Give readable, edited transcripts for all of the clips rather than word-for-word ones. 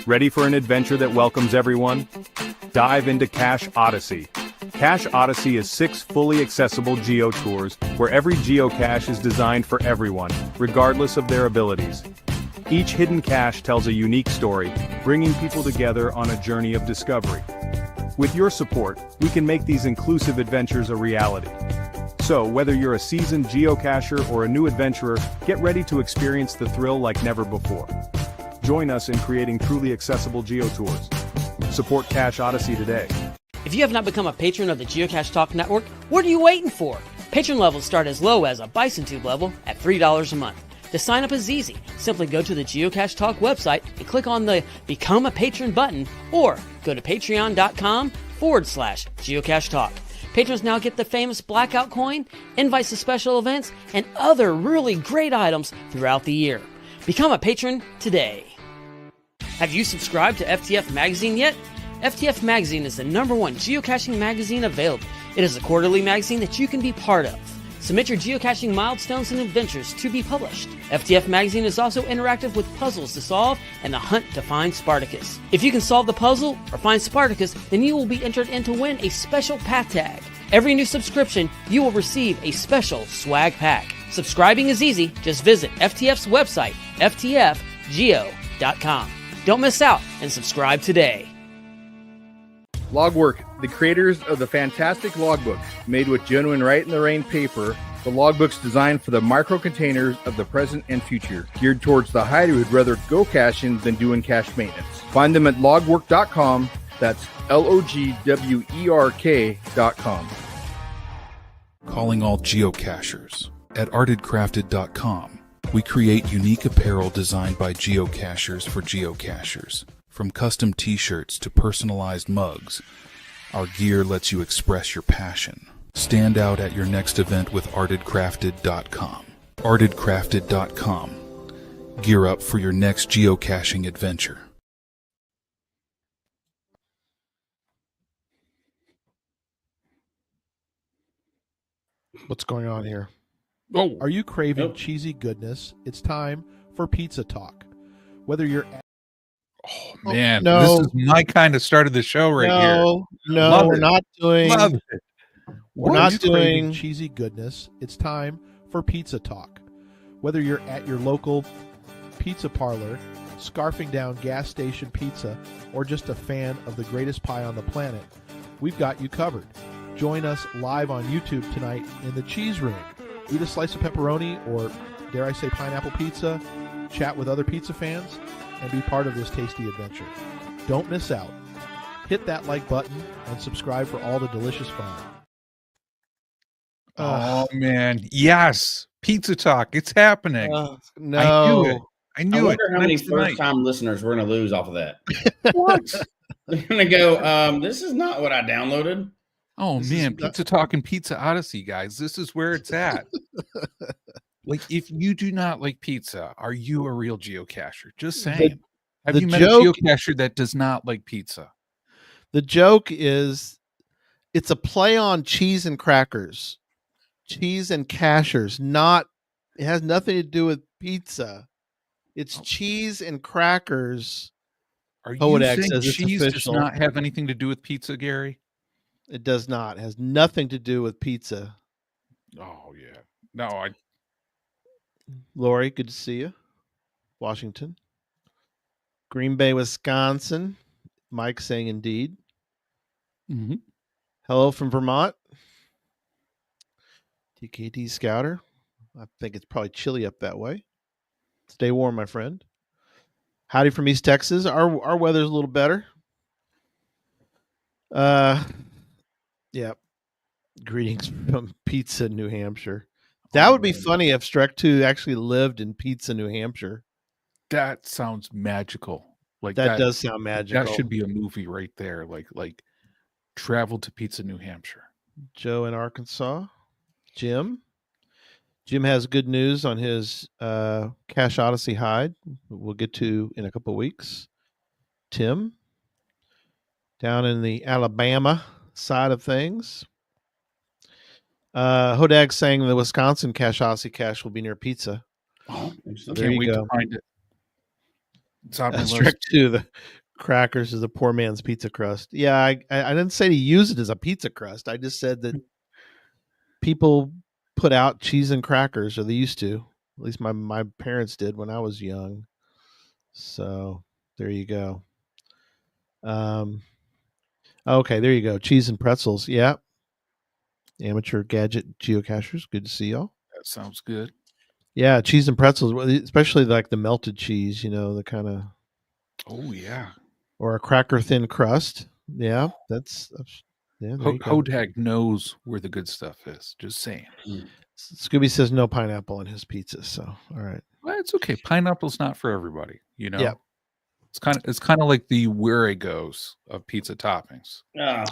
Ready for an adventure that welcomes everyone? Dive into Cache Odyssey. Cache Odyssey is 6 fully accessible geo tours where every geocache is designed for everyone, regardless of their abilities. Each hidden cache tells a unique story, bringing people together on a journey of discovery. With your support, we can make these inclusive adventures a reality. So, whether you're a seasoned geocacher or a new adventurer, get ready to experience the thrill like never before. Join us in creating truly accessible geotours. Support Cache Odyssey today. If you have not become a patron of the Geocache Talk Network, what are you waiting for? Patron levels start as low as a Bison Tube level at $3 a month. To sign up is easy. Simply go to the Geocache Talk website and click on the Become a Patron button, or go to patreon.com/Geocache Talk. Patrons now get the famous Blackout coin, invites to special events, and other really great items throughout the year. Become a patron today. Have you subscribed to FTF Magazine yet? FTF Magazine is the #1 geocaching magazine available. It is a quarterly magazine that you can be part of. Submit your geocaching milestones and adventures to be published. FTF Magazine is also interactive with puzzles to solve and the hunt to find Spartacus. If you can solve the puzzle or find Spartacus, then you will be entered in to win a special pack tag. Every new subscription, you will receive a special swag pack. Subscribing is easy. Just visit FTF's website, ftfgeo.com. Don't miss out and subscribe today. Logwork, the creators of the fantastic logbook, made with genuine write-in-the-rain paper. The logbook's designed for the micro-containers of the present and future, geared towards the hider who'd rather go caching than doing cache maintenance. Find them at logwork.com. That's logwerk.com. Calling all geocachers. At artedcrafted.com, we create unique apparel designed by geocachers for geocachers. From custom t-shirts to personalized mugs, our gear lets you express your passion. Stand out at your next event with artedcrafted.com. artedcrafted.com. Gear up for your next geocaching adventure. What's going on here? Oh, Are you craving cheesy goodness? It's time for Pizza Talk. Whether you're man, no. this is my kind of start of the show right here. No, Love we're it. not doing. Love it. We're What? not You doing craving cheesy goodness. It's time for Pizza Talk. Whether you're at your local pizza parlor, scarfing down gas station pizza, or just a fan of the greatest pie on the planet, we've got you covered. Join us live on YouTube tonight in the Cheese Room. Eat a slice of pepperoni or, dare I say, pineapple pizza, chat with other pizza fans, and be part of this tasty adventure. Don't miss out. Hit that like button and subscribe for all the delicious fun. Oh man, yes, Pizza Talk, it's happening. No. I knew it. I I knew it. wonder how many Tonight's the night. first-time listeners we're going to lose off of that. What? They're going to go, this is not what I downloaded. Oh This man, is Pizza Talk and Pizza Odyssey, guys. This is where it's at. Like, if you do not like pizza, are you a real geocacher? Just saying. Have the you met joke- a geocacher that does not like pizza? The joke is it's a play on cheese and crackers. Cheese and cashers. It has nothing to do with pizza. It's cheese and crackers. Are you Poetic saying says it's cheese does official. not have anything to do with pizza, Gary? It does not. It has nothing to do with pizza. Oh yeah. No, Lori, good to see you. Washington. Green Bay, Wisconsin. Mike saying indeed. Mhm. Hello from Vermont. TKT Scouter. I think it's probably chilly up that way. Stay warm, my friend. Howdy from East Texas. Our weather's a little better. Yeah. Greetings from Pizza, New Hampshire. That would be funny if Strek 2 actually lived in Pizza, New Hampshire. that sounds magical. Like That does sound magical. That should be a movie right there. Like Travel to Pizza, New Hampshire. Joe in Arkansas. Jim has good news on his Cache Odyssey hide. We'll get to in a couple of weeks. Tim down in the Alabama side of things. Hodag saying the Wisconsin Cache Odyssey cache will be near pizza. Oh, So Can't there you wait go. to find it. It's on my list. Strike 2, the crackers is a poor man's pizza crust. Yeah, I didn't say to use it as a pizza crust. I just said that people put out cheese and crackers, or they used to. At least my parents did when I was young. So there you go. Okay, there you go. Cheese and pretzels. Yeah. Amateur gadget geocachers. Good to see y'all. That sounds good. Yeah, cheese and pretzels, especially like the melted cheese, the kind of, Oh yeah. or a cracker thin crust. Yeah, that's yeah. There you go. Hodag knows where the good stuff is. Just saying. Scooby says no pineapple in his pizza. So all right. Well, it's okay. Pineapple's not for everybody. Yeah. It's kind of like the where it goes of pizza toppings.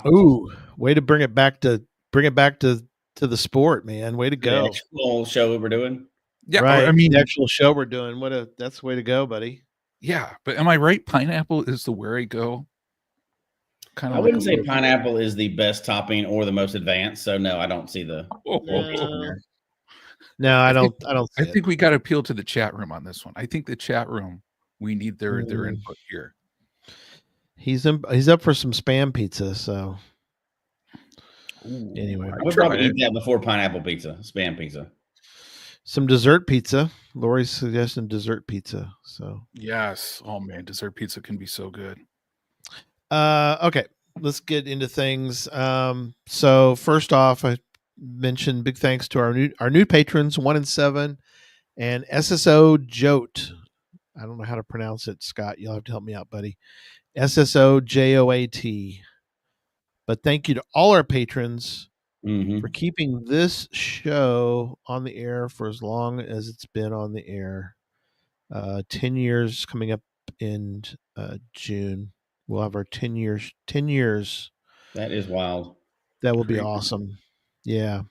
Ooh, way to bring it back to the sport, man. Way to go. The actual show we were doing. Yeah, right. I mean, the actual show we're doing. That's the way to go, buddy. Yeah, but am I right? Pineapple is the where I go. Kind of. I wouldn't say pineapple is the best topping or the most advanced. So no, I don't see the. No, I don't. I think we got to appeal to the chat room on this one. I think the chat room, we need their input here. He's up for some spam pizza. So anyway, I would probably eat that before pineapple pizza, spam pizza. Some dessert pizza. Lori's suggesting dessert pizza. So yes. Oh man, dessert pizza can be so good. Okay, let's get into things. So first off, I mentioned big thanks to our new patrons, 1 and 7, and SSO Jote. I don't know how to pronounce it, Scott. You'll have to help me out, buddy. SSOJOAT. But thank you to all our patrons for keeping this show on the air for as long as it's been on the air. 10 years coming up in June. We'll have our 10 years. 10 years. That is wild. That will be awesome. Yeah.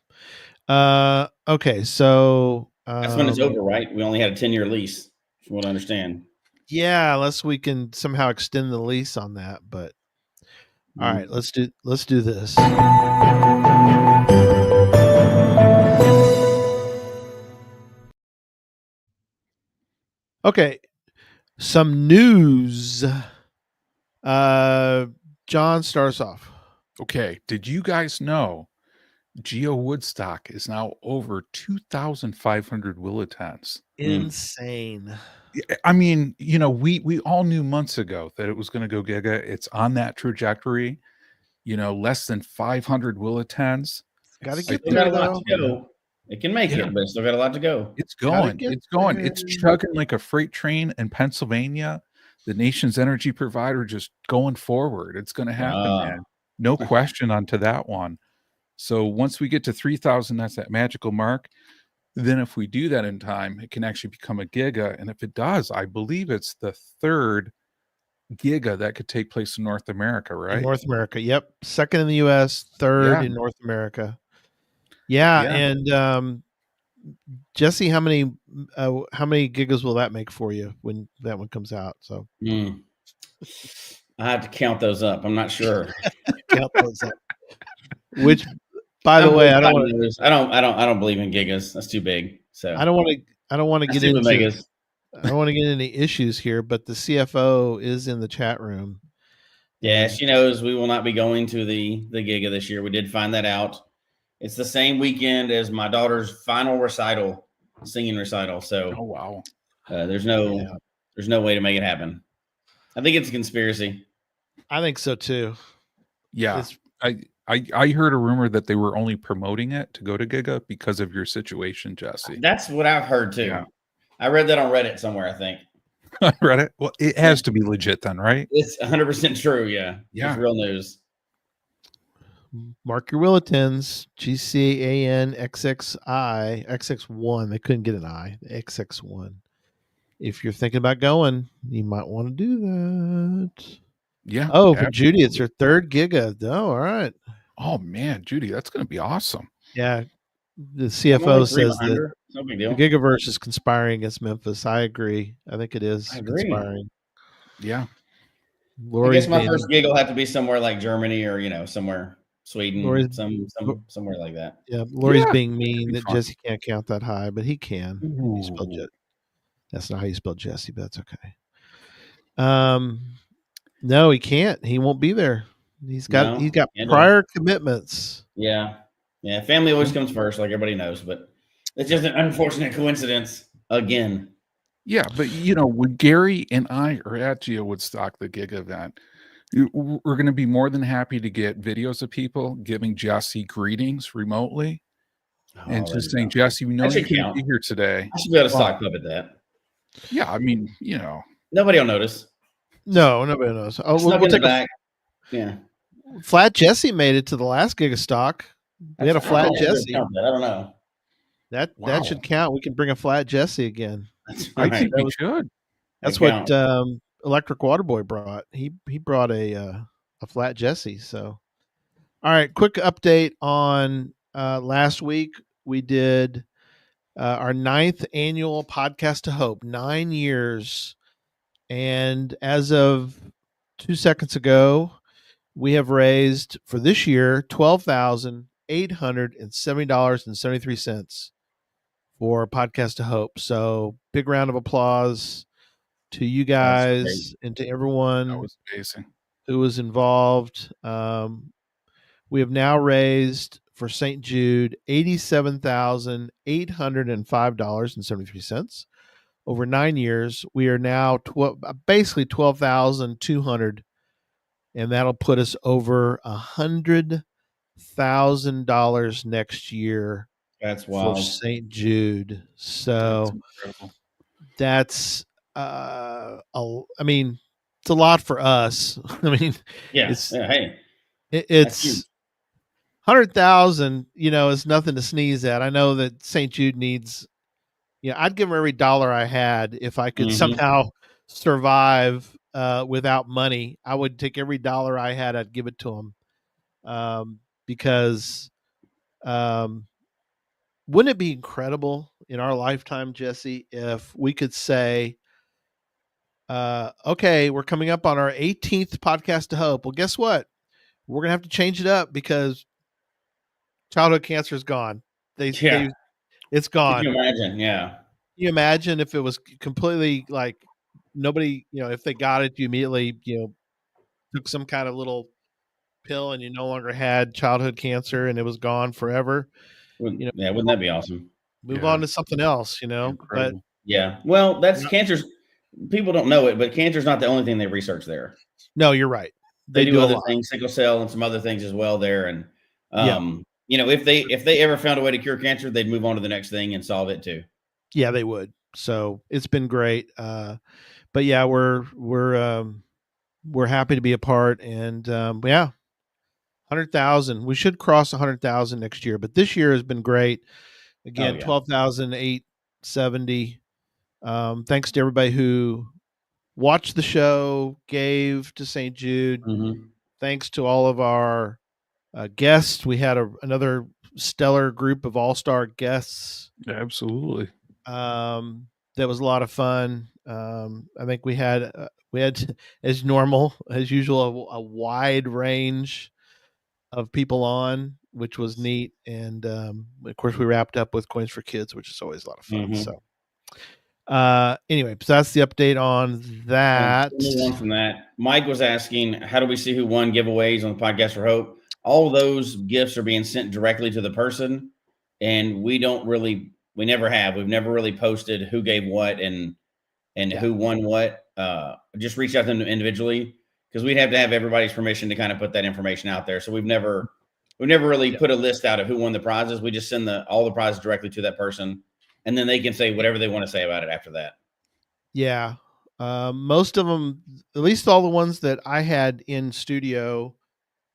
Okay. So that's when it's over, right? We only had a 10-year lease. If you want to understand. Yeah, unless we can somehow extend the lease on that. But all right, let's do this. Okay. Some news. John starts off. Okay. Did you guys know Geo Woodstock is now over 2,500 Willitons? Insane. I mean, we all knew months ago that it was going to go giga. It's on that trajectory. Less than 500 Willitons. Got to get there, though. It can make it, but it's still got a lot to go. It's going. It's going. It's chugging like a freight train in Pennsylvania. The nation's energy provider just going forward. It's going to happen, man. No question onto that one. So once we get to 3,000, that's that magical mark. Then if we do that in time, it can actually become a giga. And if it does, I believe it's the third giga that could take place in North America, right? North America. Yep. Second in the US, third in North America. Yeah. And Jesse, how many gigas will that make for you when that one comes out? So I have to count those up. I'm not sure. Count those up. Which, by the way, I don't believe in gigas. That's too big. So I don't want to get into megas. I don't want to get into issues here, but the CFO is in the chat room. Yeah, she knows we will not be going to the giga this year. We did find that out. It's the same weekend as my daughter's final singing recital. So, oh wow, there's no way to make it happen. I think it's a conspiracy. I think so too. Yeah, I heard a rumor that they were only promoting it to go to Giga because of your situation, Jesse. That's what I've heard too. Yeah. I read that on Reddit somewhere, I think. Reddit? Well, it has to be legit then, right? It's 100% true, yeah. It's real news. Mark your Willitons, GCANXXI, XX1. They couldn't get an I, XX1. If you're thinking about going, you might want to do that. Yeah. Oh, for Judy, it's her third giga. Oh, all right. Oh, man, Judy, that's going to be awesome. Yeah. The CFO says that the Gigaverse is conspiring against Memphis. I agree. I think it is conspiring. Yeah. I guess my first gig will have to be somewhere like Germany or, somewhere. Sweden, somewhere like that. Yeah, Lori's being mean that Jesse can't count that high, but he can. He spelled Jet. That's not how you spell Jesse, but that's okay. No, he can't. He won't be there. He's got No, can't do it. prior commitments. Yeah. Yeah. Family always comes first, like everybody knows, but it's just an unfortunate coincidence again. Yeah, but when Gary and I are at Geo Woodstock, the gig event, we're going to be more than happy to get videos of people giving Jesse greetings remotely and there just you saying, go. Jesse, we know That you should can't count. be here today. I should be able to Well, stock up at that. Yeah, I mean, Nobody will notice. No, nobody knows. Oh, Snuck we'll in the take back. Yeah. Flat Jesse made it to the last gig of stock. We had a flat Jesse. I don't know. That should count. We can bring a flat Jesse again. That's I right. think we should. That's That what Electric Waterboy brought. He brought a flat Jesse. So, all right, quick update on last week. We did our 9th annual Podcast to Hope, 9 years, and as of 2 seconds ago, we have raised for this year $12,870.73 for Podcast to Hope. So, big round of applause to you guys and to everyone That was amazing. who was involved. We have now raised for St. Jude $87,805.73 over 9 years. We are now basically 12,200, and that'll put us over $100,000 next year. That's wild. For St. Jude. So that's I mean, it's a lot for us. I mean, it's 100,000, is nothing to sneeze at. I know that St. Jude needs, I'd give them every dollar I had if I could somehow survive without money. I would take every dollar I had, I'd give it to them. Because wouldn't it be incredible in our lifetime, Jesse, if we could say, okay, we're coming up on our 18th Podcast to Hope. Well, guess what? We're going to have to change it up because childhood cancer is gone. It's gone. Can you imagine? Yeah. Can you imagine if it was completely like nobody, if they got it, you immediately, took some kind of little pill and you no longer had childhood cancer and it was gone forever. Wouldn't that be awesome? Move on to something else, but yeah. Well, that's cancer's. People don't know it, but cancer's not the only thing they research there. No, you're right. They do other things, sickle cell and some other things as well there. And, if they ever found a way to cure cancer, they'd move on to the next thing and solve it too. Yeah, they would. So it's been great. But yeah, we're happy to be a part, and 100,000. We should cross 100,000 next year, but this year has been great. Again, 12,870. Thanks to everybody who watched the show, gave to St. Jude. Thanks to all of our guests. We had another stellar group of all-star guests. Absolutely. That was a lot of fun. I think we had as usual, a wide range of people on, which was neat. And of course, we wrapped up with Coins for Kids, which is always a lot of fun. So anyway, so that's the update on that. On from that, Mike was asking, how do we see who won giveaways on the Podcast for Hope? All of those gifts are being sent directly to the person, and we never have. We've never really posted who gave what and who won what. Just reach out to them individually because we'd have to have everybody's permission to kind of put that information out there. So we've never really put a list out of who won the prizes. We just send all the prizes directly to that person, and then they can say whatever they want to say about it after that. Yeah. Most of them, at least all the ones that I had in studio,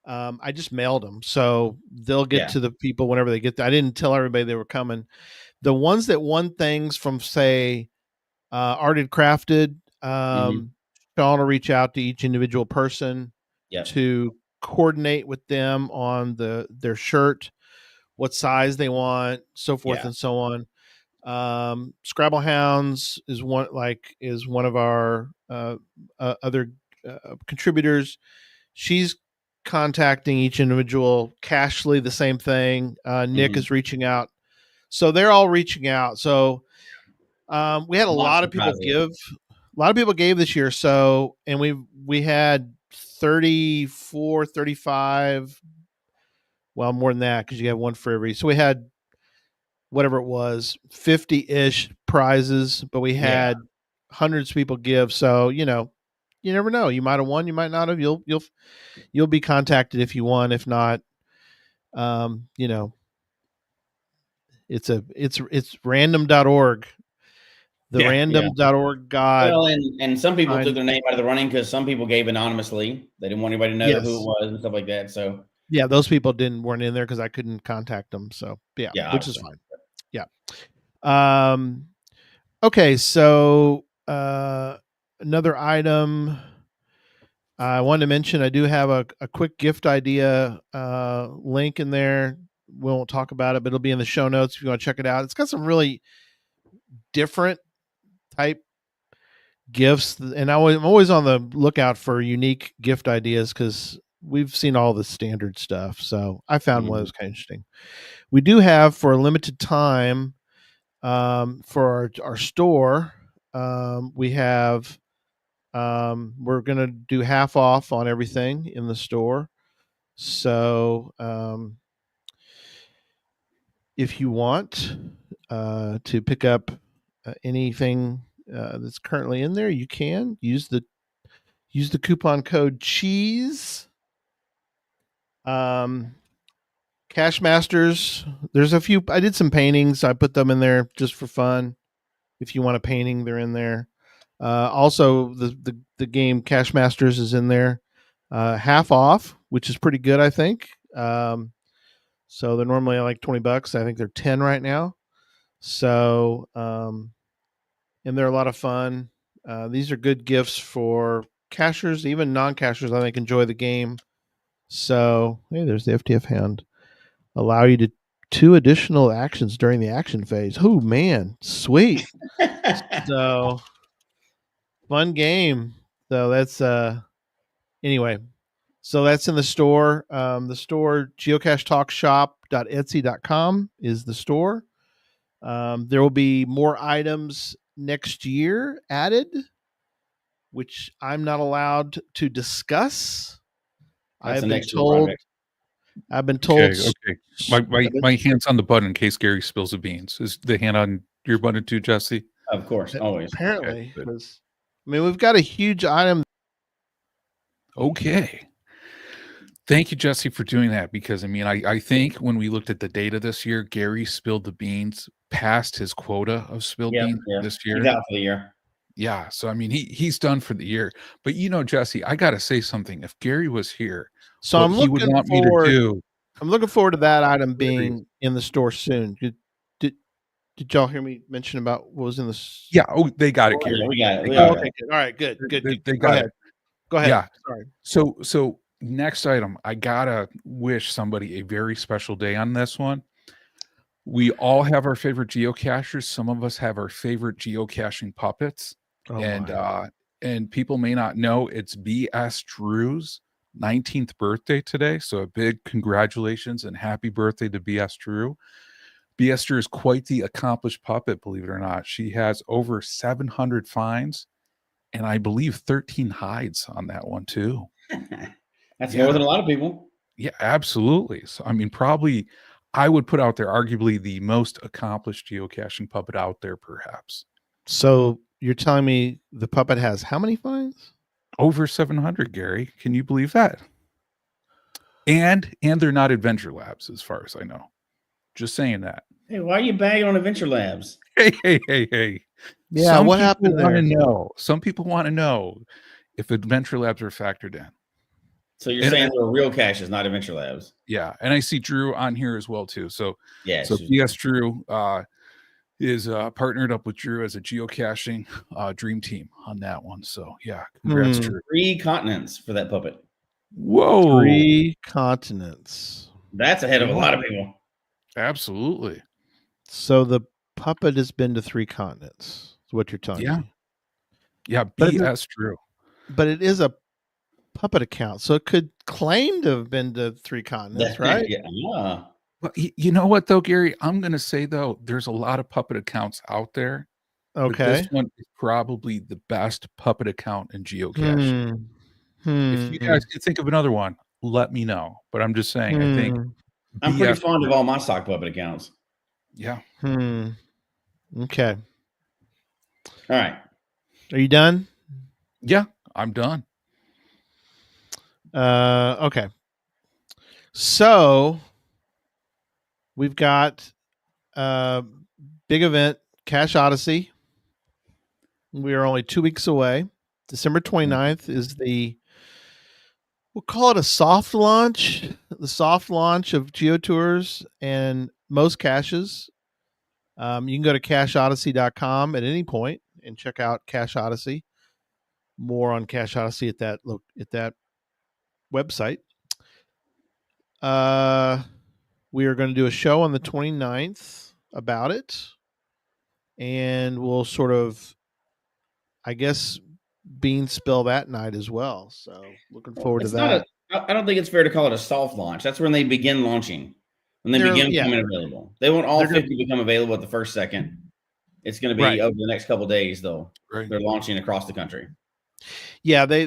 I just mailed them. So they'll get to the people whenever they get there. I didn't tell everybody they were coming. The ones that won things from, say, Arted Crafted, Sean will reach out to each individual person to coordinate with them on their shirt, what size they want, so forth and so on. Scrabble Hounds is one of our other contributors. She's contacting each individual. Cashley, the same thing. Nick is reaching out. So they're all reaching out. So we had a lot of people give lot of people gave this year. So, and we had 34, 35. Well, more than that because you have one for every. So we had whatever it was, 50-ish prizes, but we had hundreds of people give. So, you never know. You might have won, you might not have. You'll be contacted if you won. If not, it's random.org. The random.org God. Well, and some people took their name out of the running because some people gave anonymously. They didn't want anybody to know who it was and stuff like that. So yeah, those people weren't in there because I couldn't contact them. So yeah, which is fine. Yeah. Okay, so another item I wanted to mention, I do have a quick gift idea link in there. We won't talk about it, but it'll be in the show notes if you want to check it out. It's got some really different type gifts, and I'm always on the lookout for unique gift ideas because we've seen all the standard stuff. So I found one that was kind of interesting. We do have, for a limited time, for our store, we have we're going to do half off on everything in the store. So if you want to pick up anything that's currently in there, you can use the coupon code cheese. Cache Masters, there's a few. I did some paintings. I put them in there just for fun. If you want a painting, they're in there. Also, the game Cache Masters is in there, half off, which is pretty good, I think. So they're normally like $20. I think they're 10 right now. So, and they're a lot of fun. These are good gifts for cachers, even non-cachers. I think enjoy the game. So, hey, there's the FTF hand. Allow you to 2 additional actions during the action phase. Oh man, sweet. So fun game. So that's anyway. So that's in the store. The store, geocachetalkshop.etsy.com is the store. There will be more items next year added, which I'm not allowed to discuss. That's I've been told. Okay. My hand's on the button in case Gary spills the beans. Is the hand on your button too, Jesse? Of course, always. Apparently, because we've got a huge item. Okay. Thank you, Jesse, for doing that, because I think when we looked at the data this year, Gary spilled the beans past his quota of spilled beans this year. He's out for the year. Yeah, so he's done for the year. But Jesse, I got to say something. If Gary was here, so I'm looking forward to that item being in the store soon. Did y'all hear me mention about what was in the? Yeah. Oh, they got it, Gary. Yeah, we got it. Okay, good. All right, good. They got it. Go ahead. Yeah. Sorry. So next item, I gotta wish somebody a very special day on this one. We all have our favorite geocachers. Some of us have our favorite geocaching puppets. And people may not know it's B.S. Drew's 19th birthday today. So a big congratulations and happy birthday to B.S. Drew. B.S. Drew is quite the accomplished puppet, believe it or not. She has over 700 finds and I believe 13 hides on that one too. That's more than a lot of people. Yeah, absolutely. So, probably I would put out there arguably the most accomplished geocaching puppet out there, perhaps. So you're telling me the puppet has how many finds? Over 700, Gary. Can you believe that? And they're not Adventure Labs, as far as I know. Just saying that. Hey, why are you bagging on Adventure Labs? Hey. Yeah, what happened there? Some people want to know if Adventure Labs are factored in. So you're saying they're real caches, not Adventure Labs? Yeah, and I see Drew on here as well too. So yeah, so yes, Drew is partnered up with Drew as a geocaching dream team on that one. So yeah, congrats, Drew. 3 continents for that puppet. Whoa, 3 continents. That's ahead of a lot of people. Absolutely. So the puppet has been to 3 continents. Is what you're telling me? Yeah, BS Drew. But it is a puppet account, so it could claim to have been to 3 continents, right? Yeah. Well, you know what though, Gary? I'm going to say though, there's a lot of puppet accounts out there. But Okay. this one is probably the best puppet account in geocaching. If you guys can think of another one, let me know. But I'm just saying, I think I'm pretty BS fond of all my sock puppet accounts. Yeah. Okay. All right. Are you done? Yeah, I'm done. Okay. So we've got big event, Cache Odyssey. We are only 2 weeks away. December 29th is we'll call it a soft launch, the soft launch of GeoTours and most caches. You can go to cacheodyssey.com at any point and check out Cache Odyssey. More on Cache Odyssey at that website. We are going to do a show on the 29th about it, and we'll sort of, I guess, bean spill that night as well. So looking forward to that. I don't think it's fair to call it a soft launch. That's when they begin launching, when they begin becoming available. They won't all 50 become available at the first second. It's going to be over the next couple of days, though. Right. They're launching across the country. Yeah, the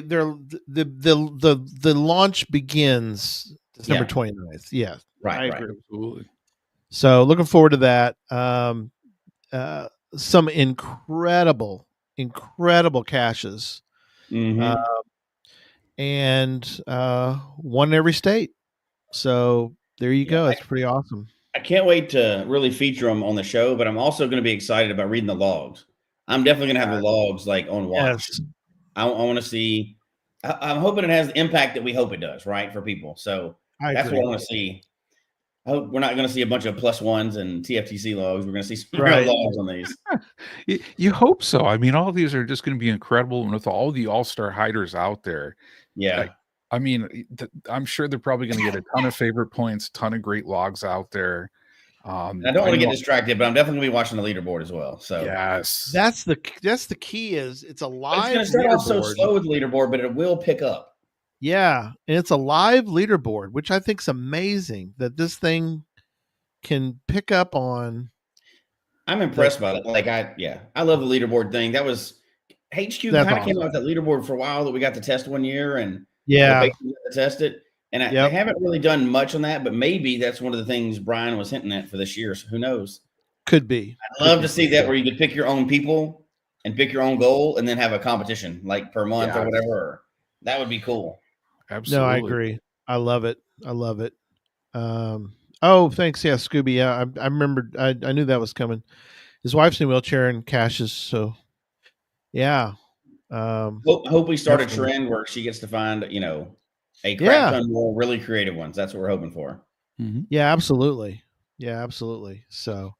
launch begins December 29th. Yeah, right. Absolutely. So looking forward to that. Some incredible caches, and one in every state. So there you go. It's pretty awesome. I can't wait to really feature them on the show, but I'm also going to be excited about reading the logs. I'm definitely going to have the logs like on watch. Yes. I want to see. I'm hoping it has the impact that we hope it does, right, for people. So that's what I want to see. I hope we're not going to see a bunch of +1s and TFTC logs. We're going to see some real logs on these. You hope so. I mean, all of these are just going to be incredible. And with all the all-star hiders out there. Yeah. I mean, I'm sure they're probably going to get a ton of favorite points, ton of great logs out there. I don't want to get distracted, but I'm definitely going to be watching the leaderboard as well. So yes, that's the key. Is it's a live. It's going to start off so slow with the leaderboard, but it will pick up. Yeah, and it's a live leaderboard, which I think is amazing that this thing can pick up on. I'm impressed by it. Like I love the leaderboard thing. That was HQ kind of came out with that leaderboard for a while that we got to test one year, and got to test it. And I haven't really done much on that, but maybe that's one of the things Brian was hinting at for this year. So who knows? Could be. I'd love to see that where you could pick your own people and pick your own goal, and then have a competition like per month or whatever. That would be cool. Absolutely. No, I agree. I love it. Oh, thanks. Yeah, Scooby. Yeah, I remembered. I knew that was coming. His wife's in a wheelchair and caches. So, yeah. Hope we start a trend where she gets to find, a crap ton more really creative ones. That's what we're hoping for. Mm-hmm. Yeah, absolutely. So,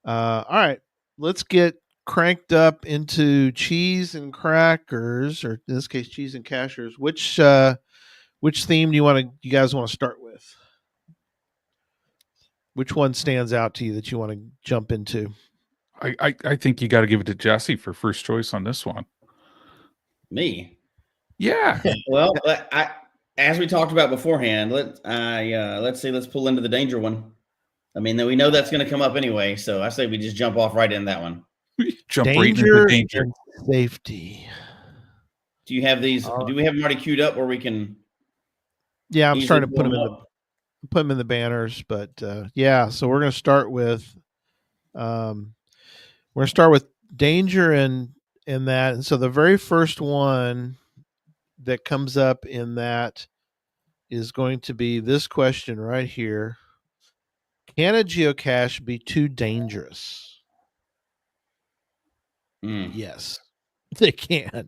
all right, let's get cranked up into cheese and crackers, or in this case, cheese and cachers. Which theme do you guys want to start with? Which one stands out to you that you want to jump into? I think you got to give it to Jesse for first choice on this one. Me? Yeah. Well, as we talked about beforehand, let's pull into the danger one. I mean, we know that's going to come up anyway, so I say we just jump off right in that one. Jump right into danger. And safety. Do you have these? Do we have them already queued up where we can? Yeah, I'm trying to put them in the banners, but so we're going to start with danger and that. And so the very first one that comes up in that is going to be this question right here. Can a geocache be too dangerous? Yes, they can.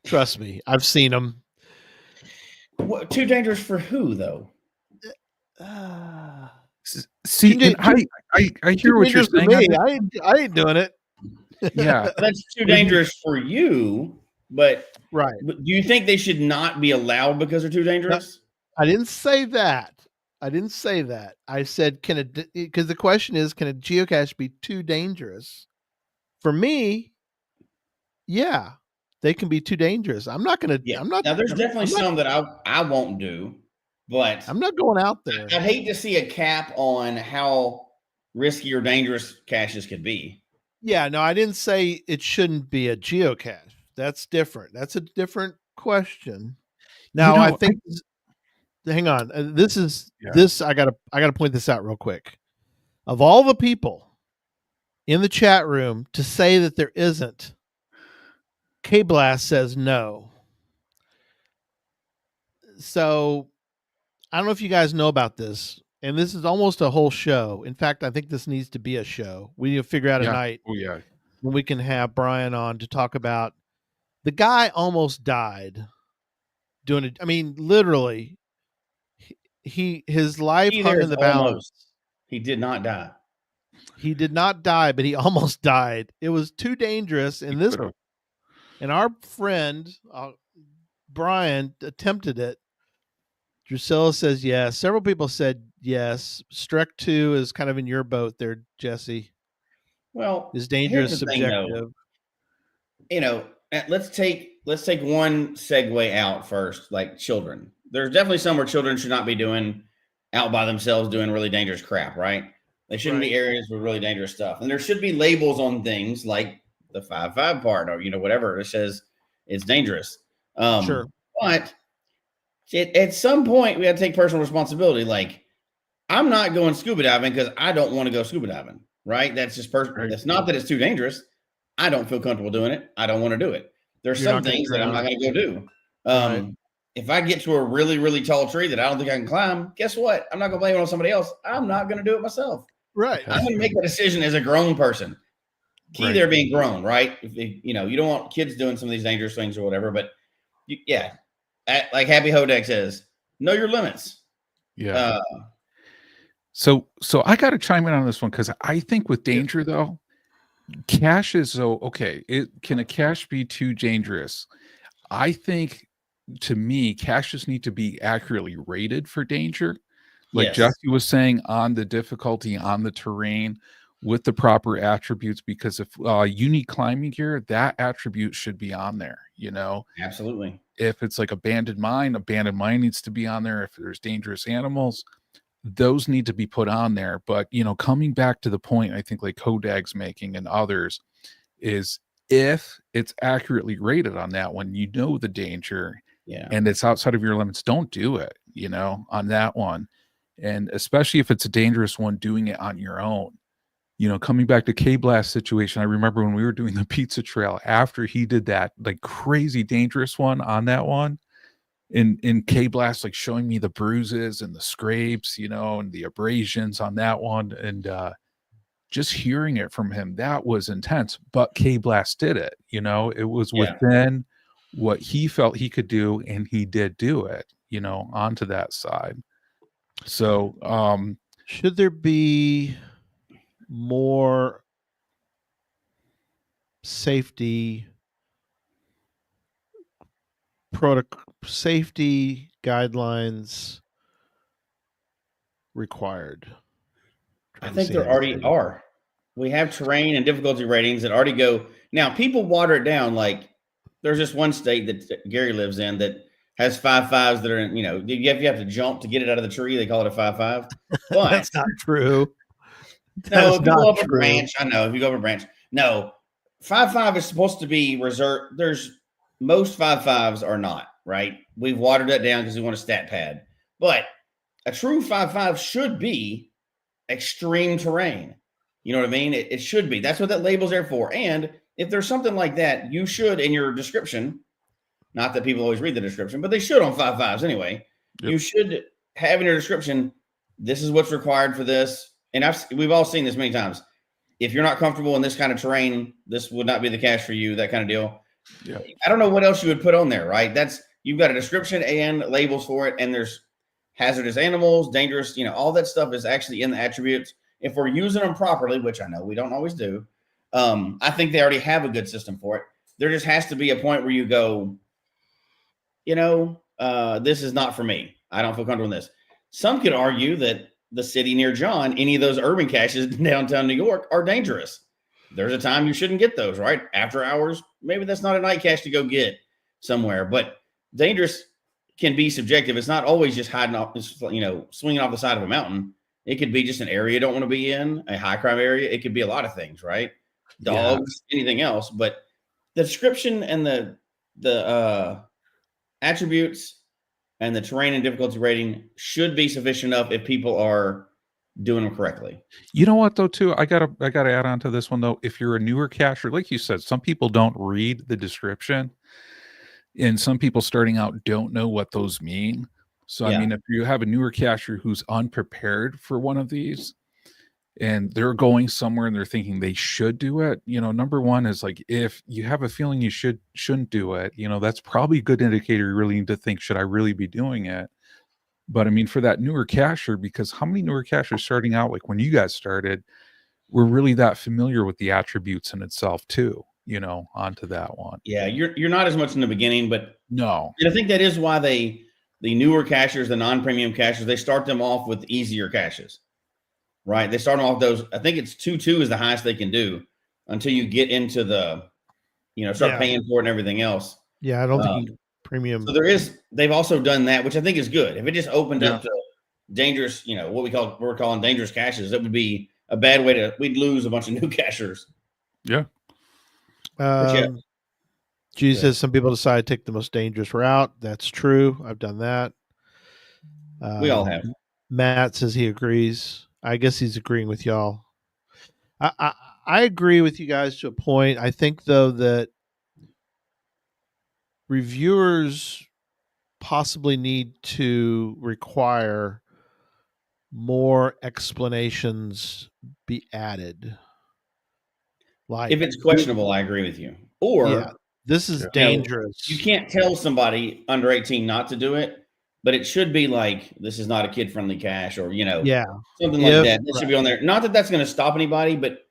Trust me. I've seen them. Too dangerous for who, though? See, I hear what you're saying. I ain't doing it. Yeah, that's too dangerous for you. But right, do you think they should not be allowed because they're too dangerous? I didn't say that. I said, because the question is, can a geocache be too dangerous? For me, yeah, they can be too dangerous. I'm not going to. Yeah. Now, there's definitely some that I won't do, but I'm not going out there. I'd hate to see a cap on how risky or dangerous caches could be. Yeah, no, I didn't say it shouldn't be a geocache. That's different. That's a different question. Now, I think hang on. This I got to point this out real quick. Of all the people in the chat room to say that there isn't, K-Blast says no. So, I don't know if you guys know about this, and this is almost a whole show. In fact, I think this needs to be a show. We need to figure out a night when we can have Brian on to talk about the guy almost died doing it. I mean, literally, his life hung in the balance. He did not die. He did not die, but he almost died. It was too dangerous, and our friend Brian attempted it. Drusilla says yes. Several people said yes. Strek 2 is kind of in your boat there, Jesse. Well, is dangerous, subjective. Let's take one segue out first, like children. There's definitely somewhere children should not be doing out by themselves doing really dangerous crap, right? They shouldn't be areas with really dangerous stuff. And there should be labels on things like the 5.5 part or, whatever it says it's dangerous. Sure. But at some point, we have to take personal responsibility. Like, I'm not going scuba diving because I don't want to go scuba diving, right? That's just personal. It's not that it's too dangerous. I don't feel comfortable doing it. I don't want to do it. There's some things that I'm not going to go do. If I get to a really, really tall tree that I don't think I can climb, guess what? I'm not going to blame it on somebody else. I'm not going to do it myself. Right. I'm going to make that decision as a grown person. Key there being grown, right? You don't want kids doing some of these dangerous things or whatever, but like Happy Hodex says, know your limits. Yeah. So I got to chime in on this one because I think with danger though, cache is can a cache be too dangerous? I think to me, caches need to be accurately rated for danger. Like Jesse was saying, on the difficulty, on the terrain, with the proper attributes, because if you need climbing gear, that attribute should be on there, Absolutely. If it's like abandoned mine needs to be on there. If there's dangerous animals, those need to be put on there. But, coming back to the point, I think like Hodag's making and others is if it's accurately rated on that one, the danger and it's outside of your limits, don't do it, on that one. And especially if it's a dangerous one, doing it on your own. Coming back to K-Blast situation, I remember when we were doing the pizza trail after he did that like crazy dangerous one on that one, in K-Blast, like showing me the bruises and the scrapes, and the abrasions on that one. And just hearing it from him, that was intense. But K-Blast did it, it was within what he felt he could do, and he did do it, onto that side. So should there be more safety guidelines required? I think there already are. We have terrain and difficulty ratings that already go. Now, people water it down. Like, there's just one state that Gary lives in that has 5.5s that are, you have to jump to get it out of the tree. They call it a 5.5. But that's not true. No, if you go up a branch, I know. If you go up a branch, no. 5.5 is supposed to be reserved. Most 5.5s are not, right? We've watered that down because we want a stat pad. But a true 5.5 should be extreme terrain. You know what I mean? It should be. That's what that label's there for. And if there's something like that, you should, in your description, not that people always read the description, but they should on 5.5s anyway. Yep. You should have in your description, this is what's required for this. And we've all seen this many times. If you're not comfortable in this kind of terrain, this would not be the cache for you, that kind of deal. Yeah. I don't know what else you would put on there, right? You've got a description and labels for it, and there's hazardous animals, dangerous, all that stuff is actually in the attributes. If we're using them properly, which I know we don't always do, I think they already have a good system for it. There just has to be a point where you go, this is not for me. I don't feel comfortable in this. Some could argue that the city near John, any of those urban caches in downtown New York are dangerous. There's a time you shouldn't get those, right? After hours, maybe that's not a night cache to go get somewhere, but dangerous can be subjective. It's not always just hiding off, swinging off the side of a mountain. It could be just an area you don't want to be in, a high crime area. It could be a lot of things, right? dogs, anything else. But the description and the attributes and the terrain and difficulty rating should be sufficient enough if people are doing them correctly. You know what though, too? I gotta add on to this one though. If you're a newer cacher, like you said, some people don't read the description, and some people starting out don't know what those mean. So I mean, if you have a newer cacher who's unprepared for one of these, and they're going somewhere and they're thinking they should do it, number one is like, if you have a feeling you shouldn't do it, that's probably a good indicator you really need to think, should I really be doing it? But I mean, for that newer cacher, because how many newer cachers starting out, like when you guys started, were really that familiar with the attributes in itself too, onto that one. Yeah, you're not as much in the beginning, but no. And I think that is why the newer cachers, the non-premium cachers, they start them off with easier caches. Right. They start them off those. I think it's 2.2 is the highest they can do until you get into the, start paying for it and everything else. Yeah. I don't think premium. So they've also done that, which I think is good. If it just opened up to dangerous, what we're calling dangerous caches, that would be a bad way we'd lose a bunch of new cachers. Yeah. G says some people decide to take the most dangerous route. That's true. I've done that. We all have. Matt says he agrees. I guess he's agreeing with y'all. I agree with you guys to a point. I think, though, that reviewers possibly need to require more explanations be added. Like, if it's questionable, I agree with you. Or this is dangerous. You can't tell somebody under 18 not to do it. But it should be like, this is not a kid-friendly cache, or, something like that. That should be on there. Not that that's going to stop anybody, but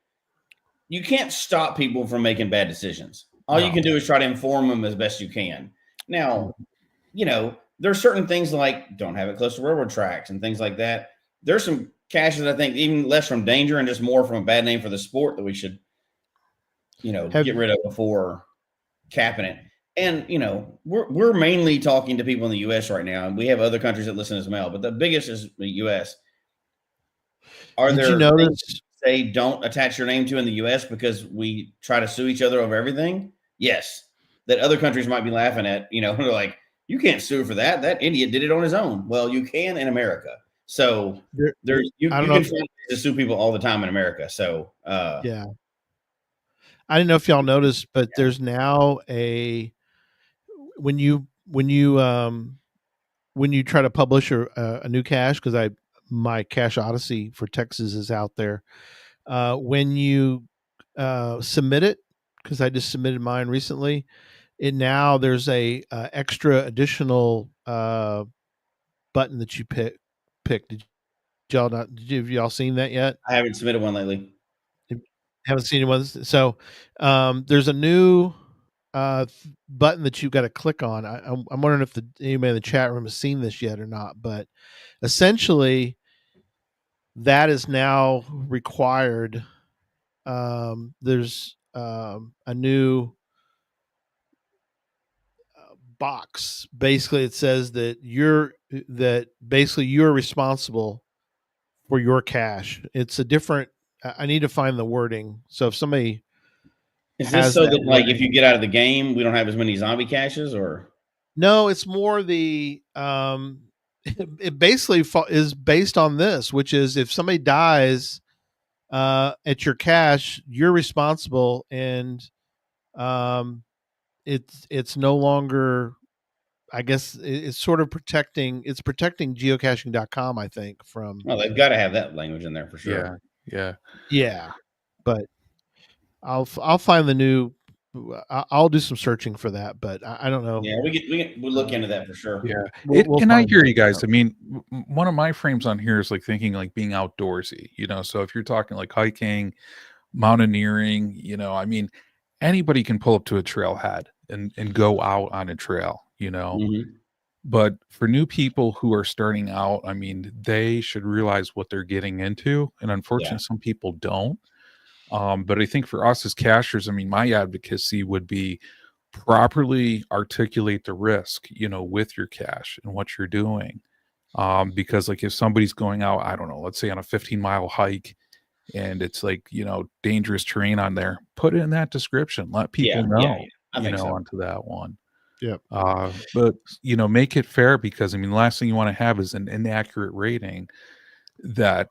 you can't stop people from making bad decisions. All you can do is try to inform them as best you can. Now, there are certain things like don't have it close to railroad tracks and things like that. There's some caches, I think, even less from danger and just more from a bad name for the sport that we should, get rid of before capping it. And, we're mainly talking to people in the U.S. right now, and we have other countries that listen as well, but the biggest is the U.S. Did you notice say don't attach your name to in the U.S. because we try to sue each other over everything? Yes. That other countries might be laughing at, they're like, you can't sue for that. That idiot did it on his own. Well, you can in America. So you can sue people all the time in America. So, yeah. I don't know if y'all noticed, but there's now when you try to publish a new cache, because my Cache Odyssey for Texas is out there. When you submit it, because I just submitted mine recently, there's a extra additional button that you pick. Have y'all seen that yet? I haven't submitted one lately. Haven't seen one. So there's a new button that you've got to click on. I'm wondering if anybody in the chat room has seen this yet or not, but essentially that is now required. There's a new box. Basically, it says that you're responsible for your cache. It's a different. I need to find the wording. So if somebody is this so that like if you get out of the game, we don't have as many zombie caches, or no? It's more the it basically is based on this, which is if somebody dies at your cache, you're responsible, and it's no longer. I guess it's sort of protecting geocaching.com, I think, from. Well, they've got to have that language in there for sure. Yeah. But I'll find the new. I'll do some searching for that, but I don't know. Yeah, we'll look into that for sure. Yeah, and I hear you guys. I mean, one of my frames on here is like thinking like being outdoorsy. So if you're talking like hiking, mountaineering, I mean, anybody can pull up to a trailhead and go out on a trail. Mm-hmm. But for new people who are starting out, I mean, they should realize what they're getting into. And unfortunately, some people don't. But I think for us as cachers, I mean, my advocacy would be properly articulate the risk, with your cache and what you're doing. Because like if somebody's going out, I don't know, let's say on a 15-mile hike, and it's like, dangerous terrain on there, put it in that description. Let people know, I think so. onto that one. Yep. But make it fair, because I mean, the last thing you want to have is an inaccurate rating that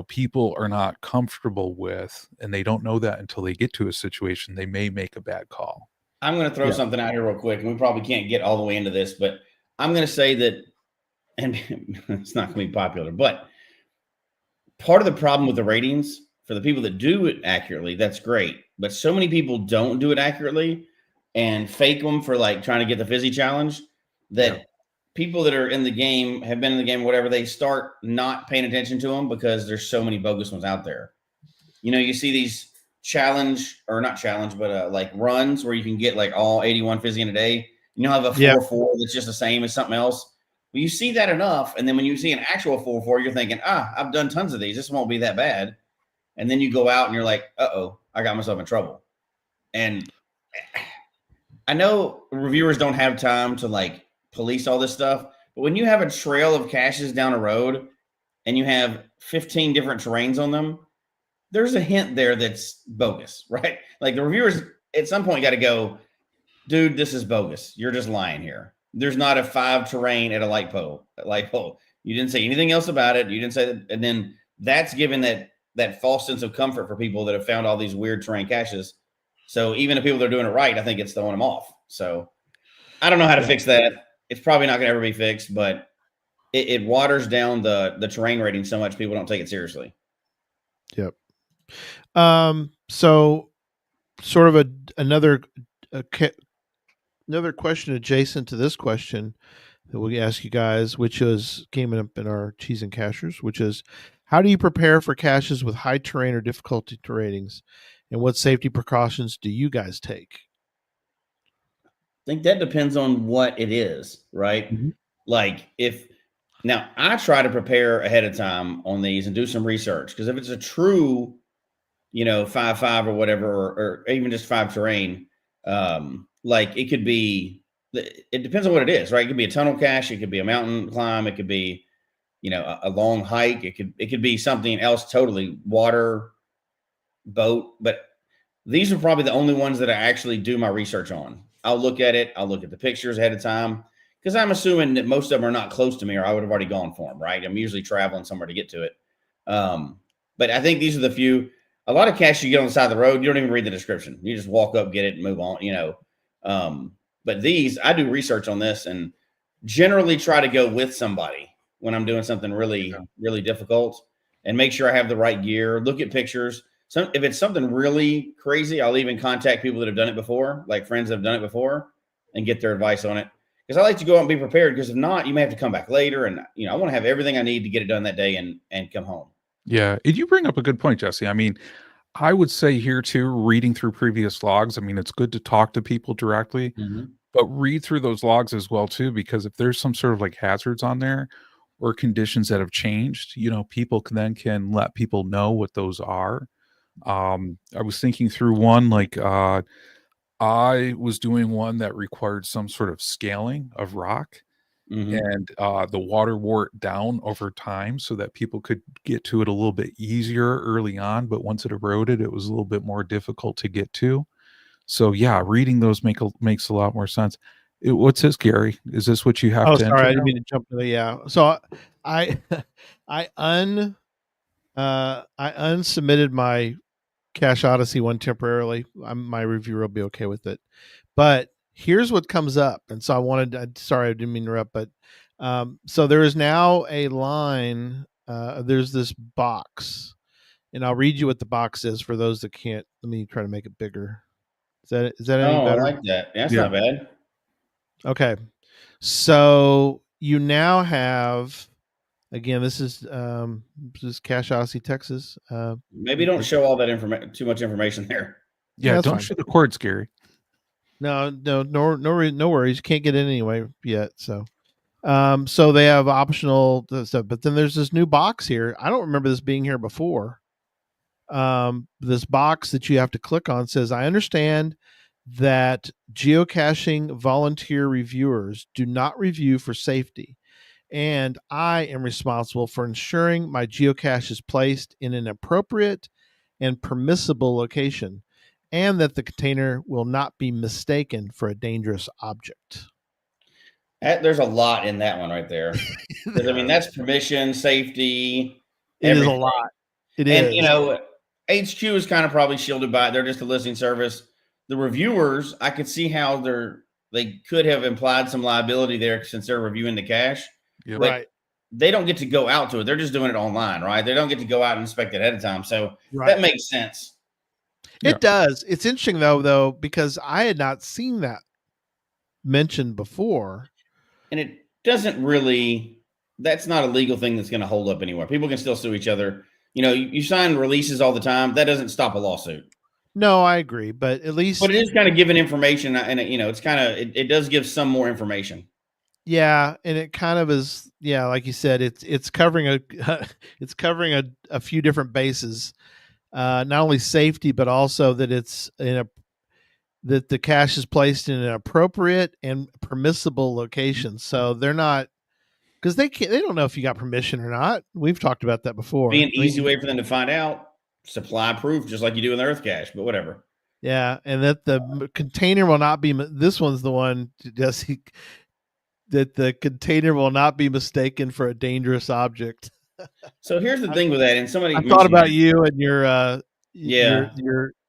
people are not comfortable with, and they don't know that until they get to a situation. They may make a bad call. I'm going to throw something out here real quick, and we probably can't get all the way into this, but I'm going to say that, and it's not going to be popular, but part of the problem with the ratings, for the people that do it accurately, that's great. But so many people don't do it accurately and fake them for like trying to get the fizzy challenge, that people that are in the game, have been in the game, whatever, they start not paying attention to them because there's so many bogus ones out there. You see these like runs where you can get like all 81 fizzy in a day. Have a 4-4 that's just the same as something else. But you see that enough, and then when you see an actual 4-4, you're thinking, I've done tons of these. This won't be that bad. And then you go out and you're like, uh-oh, I got myself in trouble. And I know reviewers don't have time to like police all this stuff, but when you have a trail of caches down a road and you have 15 different terrains on them, there's a hint there that's bogus, right? Like the reviewers at some point got to go, dude, this is bogus. You're just lying here. There's not a 5 terrain at a light pole. You didn't say anything else about it. You didn't say that. And then that's given that false sense of comfort for people that have found all these weird terrain caches. So even if people are doing it right, I think it's throwing them off. So I don't know how to fix that. It's probably not going to ever be fixed, but it waters down the terrain rating so much people don't take it seriously. Yep. So sort of another question adjacent to this question that we'll ask you guys, which came up in our Cheese and Cachers, which is, how do you prepare for caches with high terrain or difficulty ratings, and what safety precautions do you guys take? I think that depends on what it is, right? Mm-hmm. Like now I try to prepare ahead of time on these and do some research, because if it's a true, 5-5 or whatever, or even just 5 terrain, like it could be, it depends on what it is, right? It could be a tunnel cache, it could be a mountain climb, it could be, a long hike, it could be something else totally, water, boat. But these are probably the only ones that I actually do my research on. I'll look at it. I'll look at the pictures ahead of time, because I'm assuming that most of them are not close to me, or I would have already gone for them, right? I'm usually traveling somewhere to get to it. But I think these are the few. A lot of caches you get on the side of the road, you don't even read the description. You just walk up, get it, and move on, But these, I do research on this and generally try to go with somebody when I'm doing something really, really difficult, and make sure I have the right gear, look at pictures. If it's something really crazy, I'll even contact people that have done it before, like friends that have done it before, and get their advice on it. Because I like to go out and be prepared, because if not, you may have to come back later. And, I want to have everything I need to get it done that day and come home. Yeah. You bring up a good point, Jesse. I mean, I would say here too, reading through previous logs, I mean, it's good to talk to people directly, but read through those logs as well too, because if there's some sort of like hazards on there or conditions that have changed, people can let people know what those are. I was thinking through one, like I was doing one that required some sort of scaling of rock, and the water wore it down over time so that people could get to it a little bit easier early on, but once it eroded, it was a little bit more difficult to get to. So yeah, reading those makes a lot more sense. What's this, Gary? Is this what you have to sorry, enter I didn't now? mean to jump to the, yeah. So I unsubmitted my Cache Odyssey one temporarily. My reviewer will be okay with it. But here's what comes up. And so sorry, I didn't mean to interrupt, but so there is now a line, there's this box, and I'll read you what the box is for those that can't. Let me try to make it bigger. Is that any better? I like that. That's not bad. Okay. So you now have, again, this is Cache Odyssey, Texas. Maybe don't show all that too much information there. Yeah, don't show the cords, Gary. No worries. You can't get in anyway yet. So they have optional stuff, but then there's this new box here. I don't remember this being here before. This box that you have to click on says, I understand that geocaching volunteer reviewers do not review for safety, and I am responsible for ensuring my geocache is placed in an appropriate and permissible location, and that the container will not be mistaken for a dangerous object. There's a lot in that one right there. 'Cause, I mean, that's permission, safety, It is a everything. lot. It And, is. you know, HQ is kind of probably shielded by it. They're just a listing service. The reviewers, I could see how they could have implied some liability there since they're reviewing the cache. Yep. But Right. they don't get to go out to it. They're just doing it online, right? They don't get to go out and inspect it ahead of time. So Right. that makes sense. Yeah. It does. It's interesting though, because I had not seen that mentioned before. And it doesn't really, that's not a legal thing that's going to hold up anywhere. People can still sue each other. You know, you sign releases all the time. That doesn't stop a lawsuit. No, I agree, but at least, But it is kind of giving information, and you know, it's kind of it does give some more information. yeah, and it kind of is, yeah, like you said, it's covering a it's covering a few different bases, not only safety but also that it's that the cache is placed in an appropriate and permissible location. So they're not, because they don't know if you got permission or not. We've talked about that before. Be an easy way for them to find out. Supply proof, just like you do in the Earth Cache, but whatever. Yeah, and that the container will not be. This one's the one, Jesse, that the container will not be mistaken for a dangerous object. So here's the thing with that, and somebody I thought mentioned about it. you and your Yeah.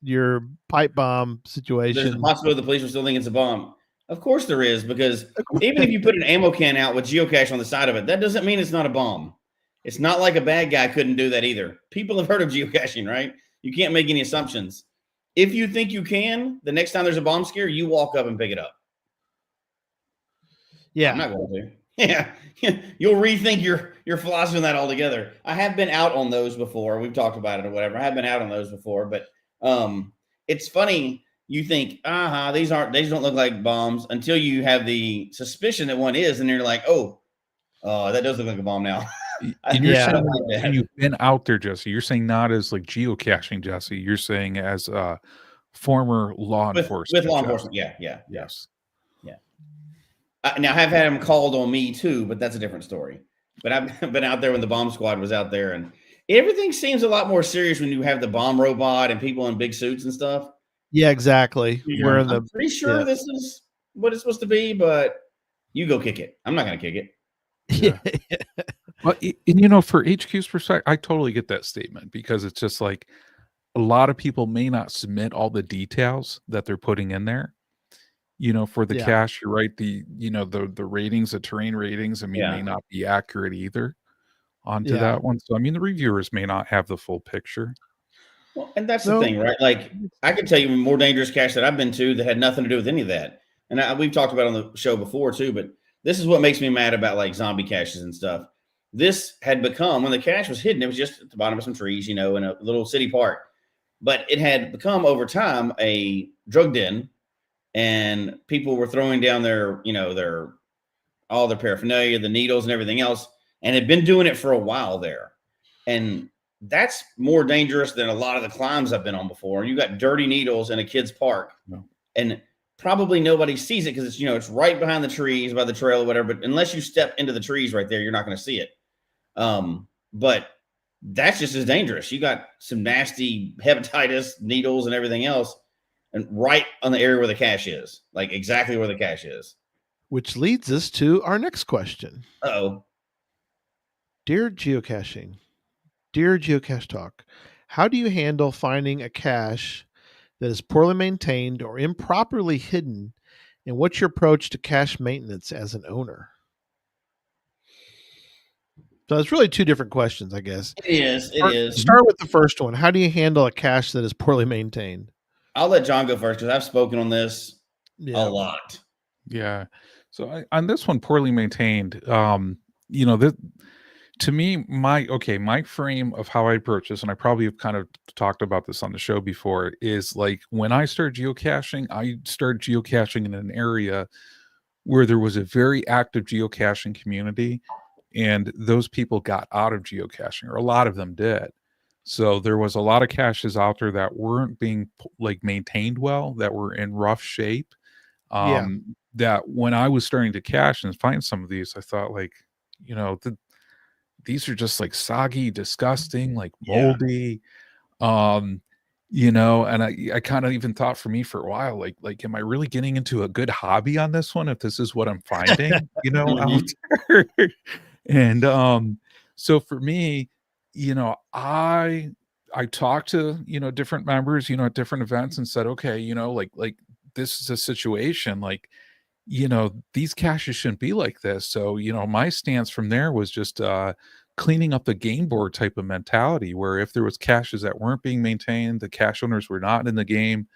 your pipe bomb There's a situation. possibility the police will still think it's a bomb. Of course there is, because even if you put an ammo can out with geocache on the side of it, that doesn't mean it's not a bomb. It's not like a bad guy couldn't do that either. People have heard of geocaching, right? You can't make any assumptions. If you think you can, the next time there's a bomb scare, you walk up and pick it up. Yeah, I'm not going to. Yeah. You'll rethink your philosophy on that altogether. I have been out on those before. We've talked about it or whatever. I have been out on those before, but it's funny. You think, these don't look like bombs until you have the suspicion that one is, and you're like, oh, that does look like a bomb now. And you're Yeah. saying when you've been out there, Jesse, you're saying not as like geocaching, Jesse. You're saying as former law enforcement. With law Jesse. enforcement. Yeah. Yes. Now I've had them called on me too, but that's a different story. But I've been out there when the bomb squad was out there, and everything seems a lot more serious when you have the bomb robot and people in big suits and stuff. yeah, exactly. We're in the I'm pretty sure this is what it's supposed to be, but you go kick it. I'm not going to kick it. Well, and you know, for HQ's perspective, I totally get that statement, because it's just like a lot of people may not submit all the details that they're putting in there. You know, for the Yeah. cache, you're right. The ratings, the terrain ratings, I mean, may not be accurate either onto Yeah. that one. So, I mean, the reviewers may not have the full picture. Well, and that's No. the thing, right? Like, I can tell you more dangerous cache that I've been to that had nothing to do with any of that. And we've talked about it on the show before too, but this is what makes me mad about like zombie caches and stuff. This had become, when the cache was hidden, it was just at the bottom of some trees, in a little city park. But it had become over time a drug den, and people were throwing down their all their paraphernalia, the needles and everything else, and had been doing it for a while there. And that's more dangerous than a lot of the climbs I've been on before. You got dirty needles in a kid's park, and probably nobody sees it because it's right behind the trees by the trail or whatever. But unless you step into the trees right there, you're not going to see it. But that's just as dangerous. You got some nasty hepatitis needles and everything else, and right on the area where the cache is, like exactly where the cache is. Which leads us to our next question. Uh-oh. Dear Geocaching, dear Geocache Talk, how do you handle finding a cache that is poorly maintained or improperly hidden, and what's your approach to cache maintenance as an owner? So it's really two different questions, I guess. It is. Start with the first one. How do you handle a cache that is poorly maintained? I'll let John go first because I've spoken on this Yeah. a lot. Yeah. So on this one, poorly maintained, to me, my frame of how I approach this, and I probably have kind of talked about this on the show before, is like when I started geocaching in an area where there was a very active geocaching community, and those people got out of geocaching, or a lot of them did. So there was a lot of caches out there that weren't being like maintained well, that were in rough shape. That when I was starting to cache and find some of these, I thought like, these are just like soggy, disgusting, like moldy. And I kind of even thought for me for a while, like, am I really getting into a good hobby on this one if this is what I'm finding, out there? And so for me, I talked to, different members, at different events and said, okay, like this is a situation, like, these caches shouldn't be like this. So, my stance from there was just cleaning up the game board type of mentality, where if there was caches that weren't being maintained, the cache owners were not in the game,